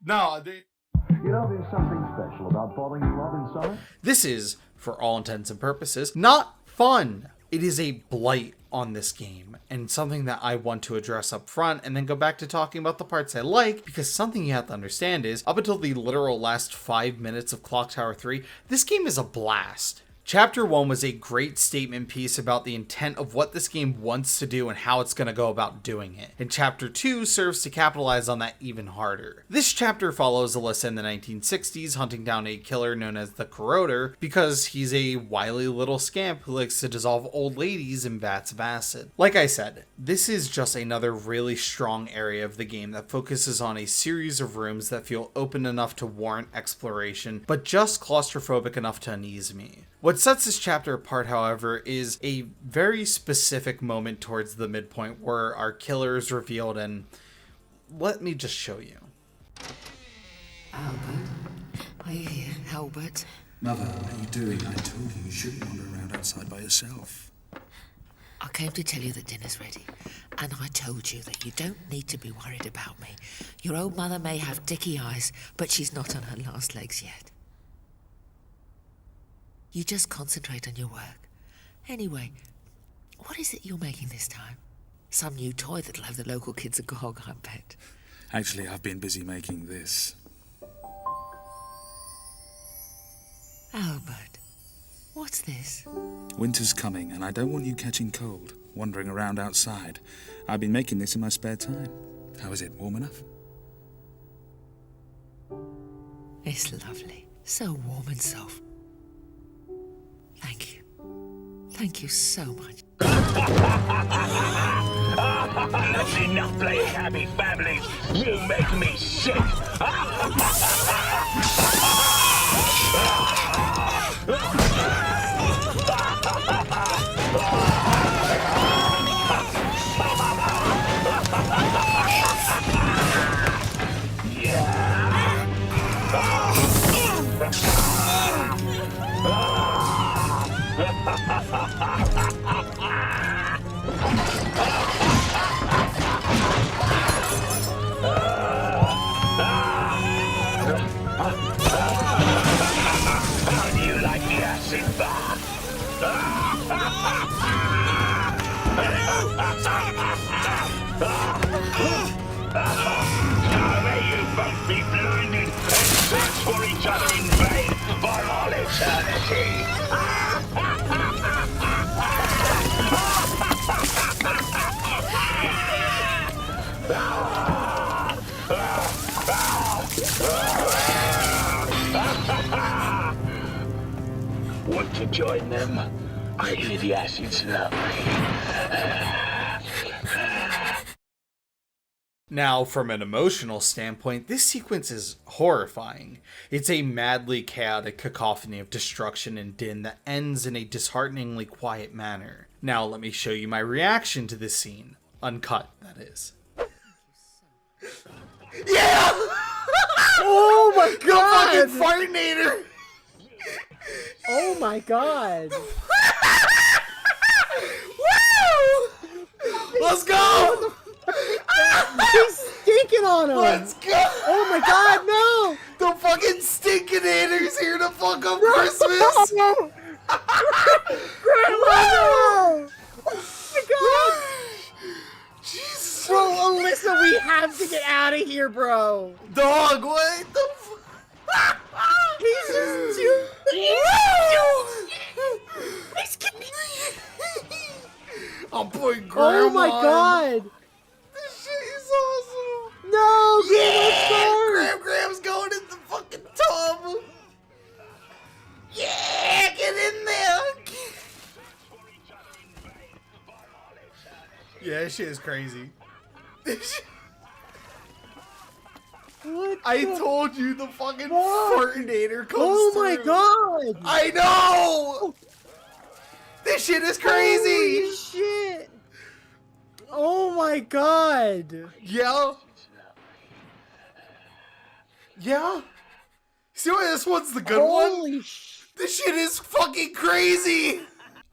S12: No,
S13: You know, there's something special about falling in love in summer.
S1: This is, for all intents and purposes, not fun. It is a blight on this game, and something that I want to address up front and then go back to talking about the parts I like, because something you have to understand is, up until the literal last 5 minutes of Clock Tower 3, this game is a blast. Chapter 1 was a great statement piece about the intent of what this game wants to do and how it's going to go about doing it. And Chapter 2 serves to capitalize on that even harder. This chapter follows Alyssa in the 1960s hunting down a killer known as the Corroder because he's a wily little scamp who likes to dissolve old ladies in vats of acid. Like I said, this is just another really strong area of the game that focuses on a series of rooms that feel open enough to warrant exploration, but just claustrophobic enough to unease me. What sets this chapter apart, however, is a very specific moment towards the midpoint where our killer is revealed, and let me just show you.
S14: Albert? Are you here, Albert?
S15: Mother, what are you doing? I told you you shouldn't wander around outside by yourself.
S14: I came to tell you that dinner's ready, and I told you that you don't need to be worried about me. Your old mother may have dicky eyes, but she's not on her last legs yet. You just concentrate on your work. Anyway, what is it you're making this time? Some new toy that'll have the local kids agog, I bet.
S15: Actually, I've been busy making this.
S14: Albert, what's this?
S15: Winter's coming, and I don't want you catching cold, wandering around outside. I've been making this in my spare time. How is it, warm enough?
S14: It's lovely. So warm and soft. Thank you. Thank you so much.
S11: That's enough playing happy families. You make me sick. How do you like the acid bath? Now may you both be blinded and search for each other in vain for all eternity. Want to join them? I hear the acid's lovely.
S1: Now, from an emotional standpoint, this sequence is horrifying. It's a madly chaotic cacophony of destruction and din that ends in a dishearteningly quiet manner. Now, let me show you my reaction to this scene. Uncut, that is. Yeah!
S2: Oh my god!
S1: The fucking Fartinator!
S2: Oh my god!
S1: Woo! Let's go!
S2: He's stinking on him!
S1: Let's go!
S2: Oh my god, no!
S1: The fucking Stinkinator's here to fuck up Christmas!
S2: Grandma, no! Oh my god!
S1: Jesus.
S2: Bro, Alyssa, we have to get out of here, bro!
S1: Dog, what the fuck?
S2: He's just too...
S1: I'm putting Grandma
S2: Oh my god!
S1: This shit is awesome!
S2: No!
S1: Yeah! Gram's going in the fucking tub! Yeah! Get in there! Yeah, this shit is crazy.
S2: What
S1: I told you the fucking Fartinator comes
S2: Oh my
S1: through.
S2: god!
S1: I know! This shit is crazy!
S2: Holy shit! Oh my god!
S1: Yeah? Yeah? See why this one's the good one? This shit is fucking crazy!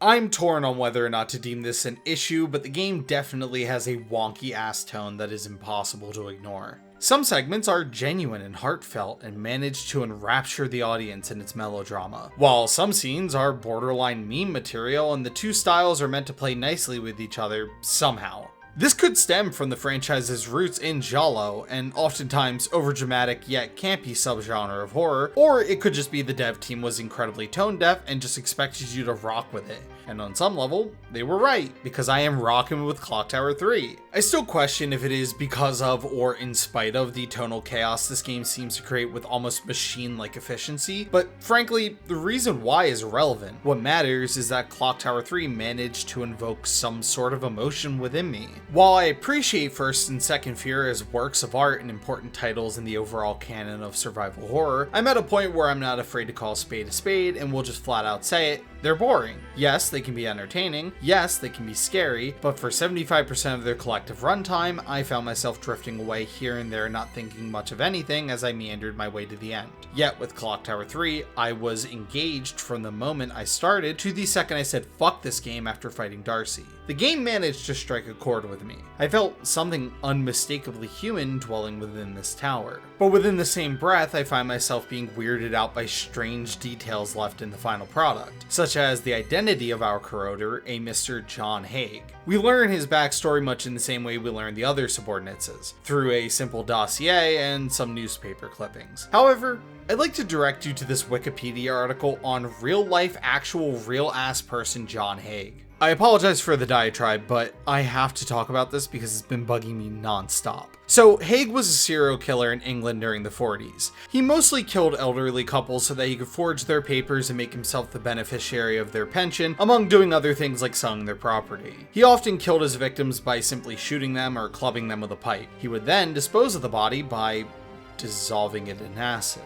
S1: I'm torn on whether or not to deem this an issue, but the game definitely has a wonky ass tone that is impossible to ignore. Some segments are genuine and heartfelt and manage to enrapture the audience in its melodrama, while some scenes are borderline meme material and the two styles are meant to play nicely with each other somehow. This could stem from the franchise's roots in giallo, and oftentimes overdramatic yet campy subgenre of horror, or it could just be the dev team was incredibly tone deaf and just expected you to rock with it. And on some level, they were right, because I am rocking with Clock Tower 3. I still question if it is because of or in spite of the tonal chaos this game seems to create with almost machine-like efficiency, but frankly, the reason why is irrelevant. What matters is that Clock Tower 3 managed to invoke some sort of emotion within me. While I appreciate First and Second Fear as works of art and important titles in the overall canon of survival horror, I'm at a point where I'm not afraid to call a spade and will just flat out say it. They're boring. Yes, they can be entertaining. Yes, they can be scary, but for 75% of their collective runtime, I found myself drifting away here and there, not thinking much of anything as I meandered my way to the end. Yet with Clock Tower 3, I was engaged from the moment I started to the second I said fuck this game after fighting Darcy. The game managed to strike a chord with me. I felt something unmistakably human dwelling within this tower. But within the same breath, I find myself being weirded out by strange details left in the final product, such as the identity of our corroder, a Mr. John Haig. We learn his backstory much in the same way we learn the other subordinates, through a simple dossier and some newspaper clippings. However, I'd like to direct you to this Wikipedia article on real-life, actual, real-ass person John Haig. I apologize for the diatribe, but I have to talk about this because it's been bugging me non-stop. So, Haig was a serial killer in England during the 40s. He mostly killed elderly couples so that he could forge their papers and make himself the beneficiary of their pension, among doing other things like selling their property. He often killed his victims by simply shooting them or clubbing them with a pipe. He would then dispose of the body by dissolving it in acid.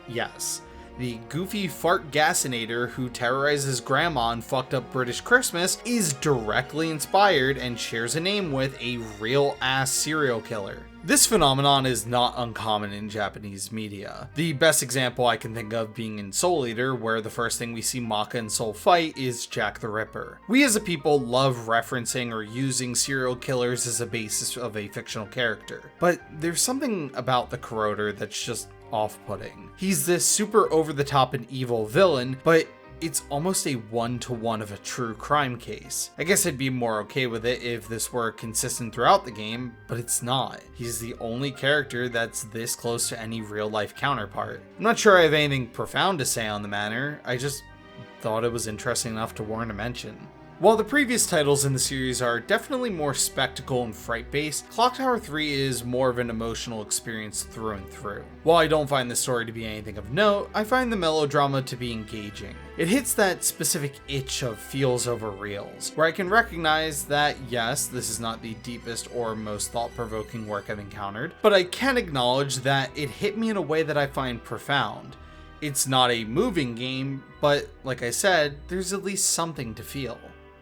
S1: Yes. The goofy fart gasinator who terrorizes grandma on Fucked Up British Christmas is directly inspired and shares a name with a real-ass serial killer. This phenomenon is not uncommon in Japanese media. The best example I can think of being in Soul Eater, where the first thing we see Maka and Soul fight is Jack the Ripper. We as a people love referencing or using serial killers as a basis of a fictional character, but there's something about the Corroder that's just off-putting. He's this super over-the-top and evil villain, but it's almost a one-to-one of a true crime case. I guess I'd be more okay with it if this were consistent throughout the game, but it's not. He's the only character that's this close to any real-life counterpart. I'm not sure I have anything profound to say on the matter, I just thought it was interesting enough to warrant a mention. While the previous titles in the series are definitely more spectacle and fright-based, Clock Tower 3 is more of an emotional experience through and through. While I don't find the story to be anything of note, I find the melodrama to be engaging. It hits that specific itch of feels over reals, where I can recognize that yes, this is not the deepest or most thought-provoking work I've encountered, but I can acknowledge that it hit me in a way that I find profound. It's not a moving game, but like I said, there's at least something to feel.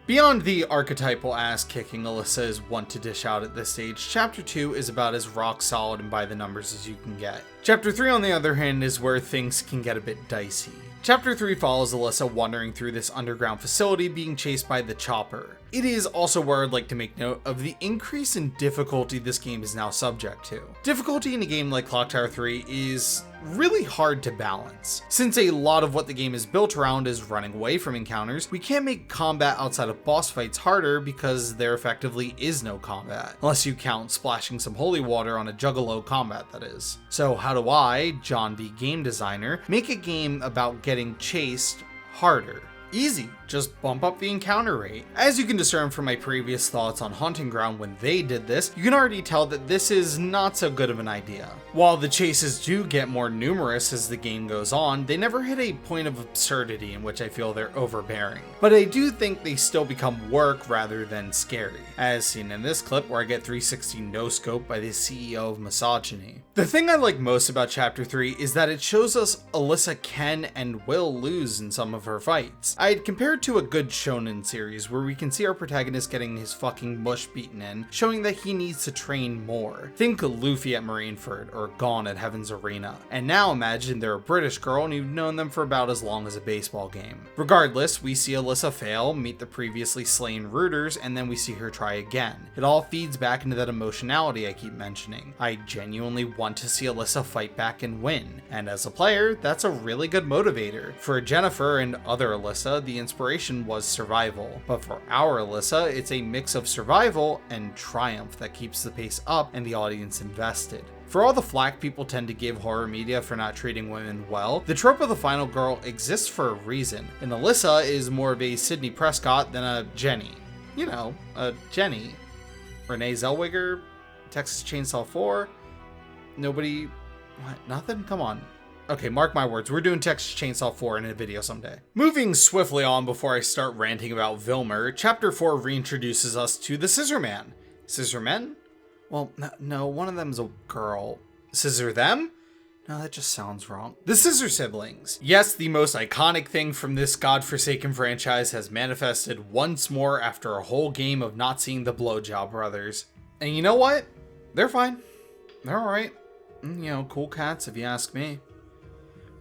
S1: Beyond the archetypal ass-kicking Alyssa is wont to dish out at this stage, Chapter 2 is about as rock solid and by the numbers as you can get. Chapter 3, on the other hand, is where things can get a bit dicey. Chapter 3 follows Alyssa wandering through this underground facility being chased by the Chopper. It is also where I'd like to make note of the increase in difficulty this game is now subject to. Difficulty in a game like Clock Tower 3 is really hard to balance. Since a lot of what the game is built around is running away from encounters, we can't make combat outside of boss fights harder because there effectively is no combat, unless you count splashing some holy water on a juggalo combat, that is. So how do I, John B. Game Designer, make a game about getting chased harder? Easy, just bump up the encounter rate. As you can discern from my previous thoughts on Haunting Ground when they did this, you can already tell that this is not so good of an idea. While the chases do get more numerous as the game goes on, they never hit a point of absurdity in which I feel they're overbearing. But I do think they still become work rather than scary, as seen in this clip where I get 360 no-scope by the CEO of Misogyny. The thing I like most about Chapter 3 is that it shows us Alyssa can and will lose in some of her fights. I'd compare it to a good shonen series where we can see our protagonist getting his fucking mush beaten in, showing that he needs to train more. Think Luffy at Marineford or Gon at Heaven's Arena. And now imagine they're a British girl and you've known them for about as long as a baseball game. Regardless, we see Alyssa fail, meet the previously slain rooters, and then we see her try again. It all feeds back into that emotionality I keep mentioning. I genuinely want to see Alyssa fight back and win. And as a player, that's a really good motivator. For Jennifer and other Alyssa, the inspiration was survival. But for our Alyssa, it's a mix of survival and triumph that keeps the pace up and the audience invested. For all the flack people tend to give horror media for not treating women well, the trope of the final girl exists for a reason, and Alyssa is more of a Sydney Prescott than a Jenny. You know, a Jenny. Renee Zellweger, Texas Chainsaw 4, nobody... What? Nothing? Come on. Okay, mark my words, we're doing Texas Chainsaw 4 in a video someday. Moving swiftly on before I start ranting about Vilmer, Chapter 4 reintroduces us to the Scissor Man. Scissor Men? Well, no, one of them's a girl. Scissor Them? No, that just sounds wrong. The Scissor Siblings. Yes, the most iconic thing from this godforsaken franchise has manifested once more after a whole game of not seeing the Blowjob Brothers. And you know what? They're fine. They're alright. You know, cool cats if you ask me.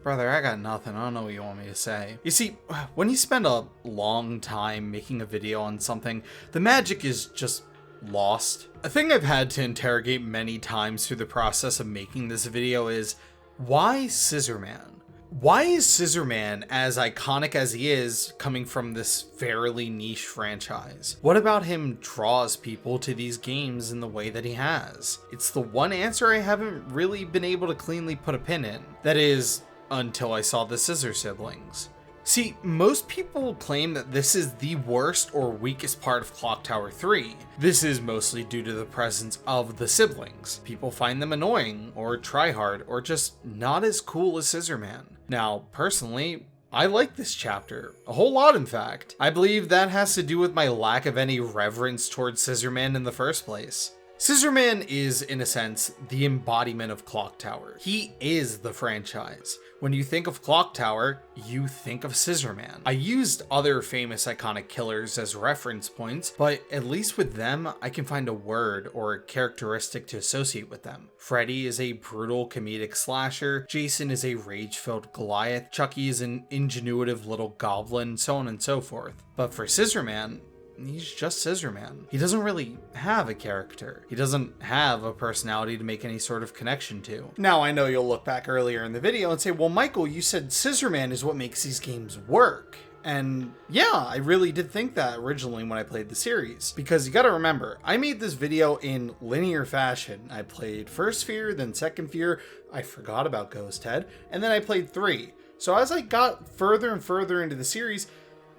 S1: Brother, I got nothing. I don't know what you want me to say. You see, when you spend a long time making a video on something, the magic is just lost. A thing I've had to interrogate many times through the process of making this video is, why Scissor Man? Why is Scissor Man, as iconic as he is, coming from this fairly niche franchise? What about him draws people to these games in the way that he has? It's the one answer I haven't really been able to cleanly put a pin in. That is, until I saw the Scissor Siblings. See, most people claim that this is the worst or weakest part of Clock Tower 3. This is mostly due to the presence of the siblings. People find them annoying, or tryhard, or just not as cool as Scissorman. Now, personally, I like this chapter. A whole lot, in fact. I believe that has to do with my lack of any reverence towards Scissorman in the first place. Scissorman is, in a sense, the embodiment of Clock Tower. He is the franchise. When you think of Clock Tower, you think of Scissorman. I used other famous iconic killers as reference points, but at least with them, I can find a word or a characteristic to associate with them. Freddy is a brutal comedic slasher, Jason is a rage-filled Goliath, Chucky is an ingenuitive little goblin, so on and so forth. But for Scissorman, he's just Scissorman. He doesn't really have a character. He doesn't have a personality to make any sort of connection to. Now, I know you'll look back earlier in the video and say, well, Michael, you said Scissorman is what makes these games work. And yeah, I really did think that originally when I played the series. Because you gotta remember, I made this video in linear fashion. I played first Fear, then second Fear, I forgot about Ghost Head, and then I played 3. So as I got further and further into the series,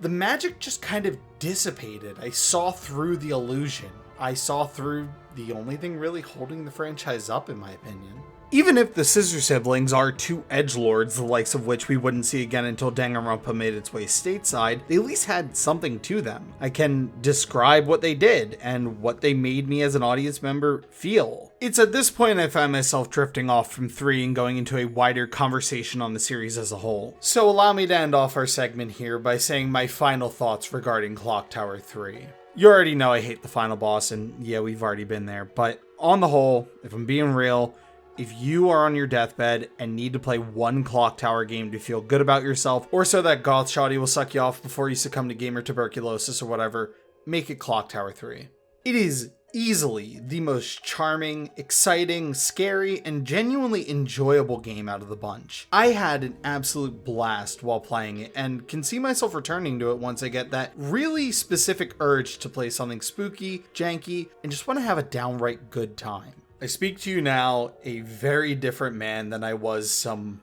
S1: the magic just kind of dissipated. I saw through the illusion. I saw through the only thing really holding the franchise up, in my opinion. Even if the Scissor Siblings are two edgelords, the likes of which we wouldn't see again until Danganronpa made its way stateside, they at least had something to them. I can describe what they did and what they made me as an audience member feel. It's at this point I find myself drifting off from 3 and going into a wider conversation on the series as a whole. So allow me to end off our segment here by saying my final thoughts regarding Clock Tower 3. You already know I hate the final boss, and yeah, we've already been there, but on the whole, if I'm being real, if you are on your deathbed and need to play one Clock Tower game to feel good about yourself, or so that goth shoddy will suck you off before you succumb to gamer tuberculosis or whatever, make it Clock Tower 3. It is easily the most charming, exciting, scary, and genuinely enjoyable game out of the bunch. I had an absolute blast while playing it, and can see myself returning to it once I get that really specific urge to play something spooky, janky, and just want to have a downright good time. I speak to you now, a very different man than I was some,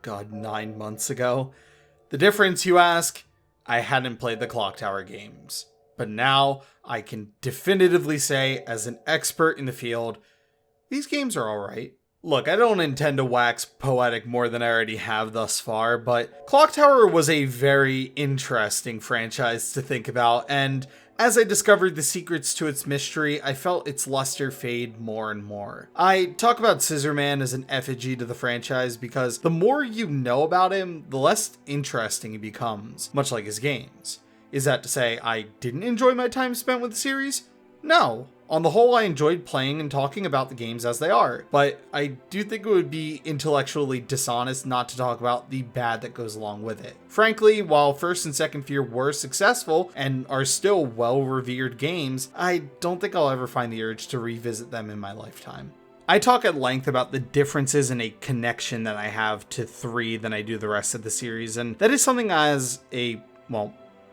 S1: 9 months ago. The difference, you ask? I hadn't played the Clock Tower games. But now, I can definitively say, as an expert in the field, these games are alright. Look, I don't intend to wax poetic more than I already have thus far, but Clock Tower was a very interesting franchise to think about, and as I discovered the secrets to its mystery, I felt its luster fade more and more. I talk about Scissorman as an effigy to the franchise because the more you know about him, the less interesting he becomes, much like his games. Is that to say I didn't enjoy my time spent with the series? No. On the whole, I enjoyed playing and talking about the games as they are, but I do think it would be intellectually dishonest not to talk about the bad that goes along with it. Frankly, while First and Second Fear were successful and are still well-revered games, I don't think I'll ever find the urge to revisit them in my lifetime. I talk at length about the differences in a connection that I have to 3 than I do the rest of the series, and that is something as a,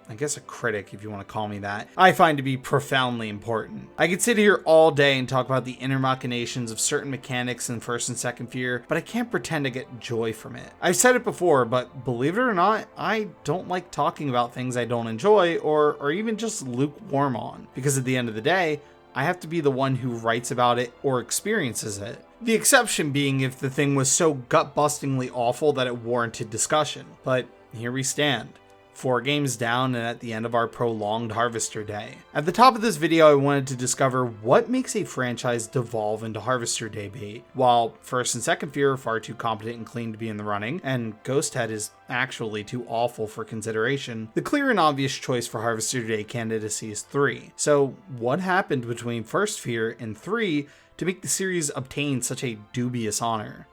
S1: I guess a critic, if you want to call me that, I find to be profoundly important. I could sit here all day and talk about the inner machinations of certain mechanics in First and Second Fear, but I can't pretend to get joy from it. I've said it before, but believe it or not, I don't like talking about things I don't enjoy or even just lukewarm on, because at the end of the day, I have to be the one who writes about it or experiences it. The exception being if the thing was so gut-bustingly awful that it warranted discussion. But here we stand. 4 games down and at the end of our prolonged Harvester Day. At the top of this video, I wanted to discover what makes a franchise devolve into Harvester Day bait. While First and Second Fear are far too competent and clean to be in the running, and Ghost Head is actually too awful for consideration, the clear and obvious choice for Harvester Day candidacy is 3. So what happened between First Fear and 3 to make the series obtain such a dubious honor?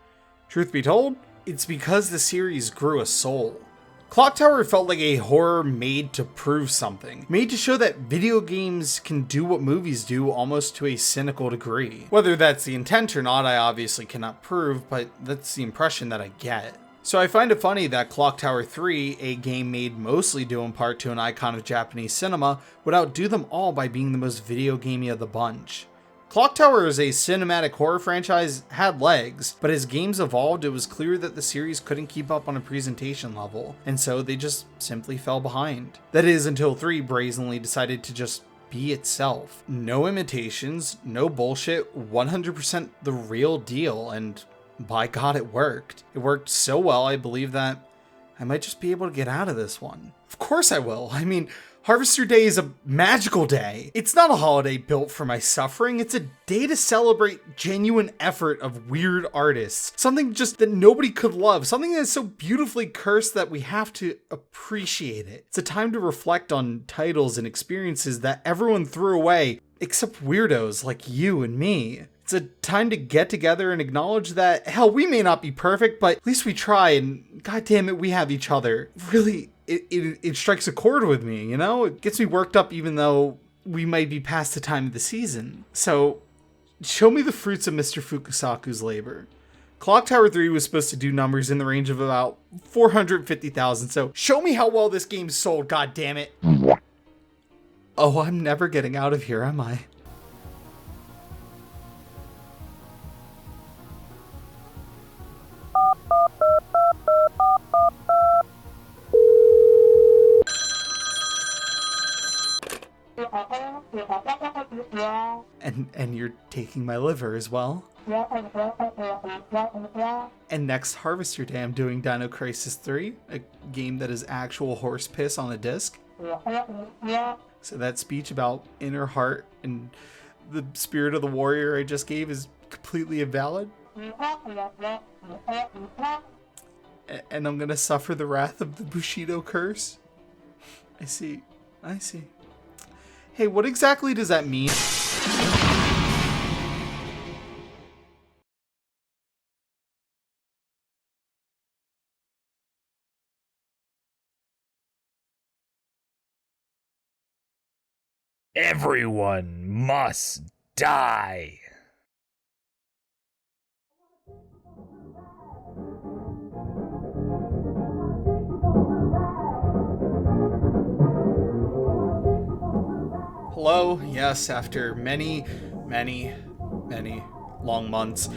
S1: Truth be told, it's because the series grew a soul. Clock Tower felt like a horror made to prove something, made to show that video games can do what movies do almost to a cynical degree. Whether that's the intent or not, I obviously cannot prove, but that's the impression that I get. So I find it funny that Clock Tower 3, a game made mostly due in part to an icon of Japanese cinema, would outdo them all by being the most video gamey of the bunch. Clock Tower as a cinematic horror franchise had legs, but as games evolved, it was clear that the series couldn't keep up on a presentation level, and so they just simply fell behind. That is, until 3 brazenly decided to just be itself. No imitations, no bullshit, 100% the real deal, and by God, it worked. It worked so well, I believe that I might just be able to get out of this one. Of course I will. I mean, Harvester Day is a magical day. It's not a holiday built for my suffering. It's a day to celebrate genuine effort of weird artists. Something just that nobody could love. Something that's so beautifully cursed that we have to appreciate it. It's a time to reflect on titles and experiences that everyone threw away, except weirdos like you and me. It's a time to get together and acknowledge that, hell, we may not be perfect, but at least we try, and god damn it, we have each other. Really, it strikes a chord with me, you know? It gets me worked up even though we might be past the time of the season. So, show me the fruits of Mr. Fukusaku's labor. Clock Tower 3 was supposed to do numbers in the range of about 450,000, so show me how well this game sold, god damn it. Oh, I'm never getting out of here, am I? And you're taking my liver as well. And next Harvester Day, I'm doing Dino Crisis 3, a game that is actual horse piss on a disc. So that speech about inner heart and the spirit of the warrior I just gave is completely invalid. And I'm gonna suffer the wrath of the Bushido curse. I see. Hey, what exactly does that mean?
S16: Everyone must die.
S1: Hello, yes, after many long months,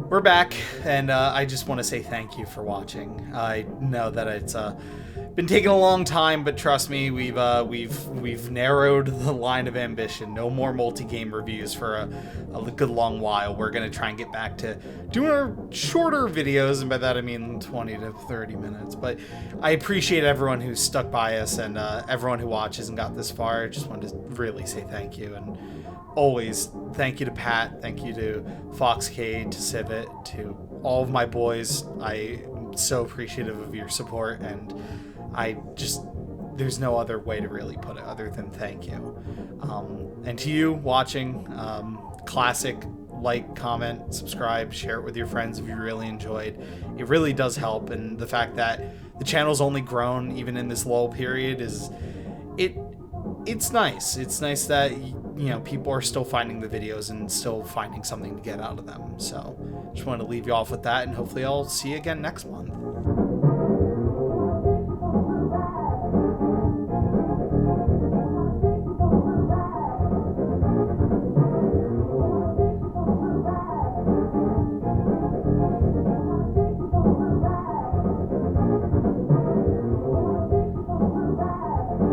S1: we're back, and I just want to say thank you for watching. I know that it's been taking a long time, but trust me, we've narrowed the line of ambition. No more multi-game reviews for a good long while. We're gonna try and get back to doing our shorter videos, and by that I mean 20 to 30 minutes. But I appreciate everyone who's stuck by us and everyone who watches and got this far. I just wanted to really say thank you, and always thank you to Pat, thank you to Foxcade, to Civet, to all of my boys. I am so appreciative of your support, and there's no other way to really put it other than thank you. And to you watching, classic, like, comment, subscribe, share it with your friends if you really enjoyed. It really does help, and the fact that the channel's only grown even in this lull period it's nice. It's nice that, you know, people are still finding the videos and still finding something to get out of them. So just want to leave you off with that, and hopefully I'll see you again next month.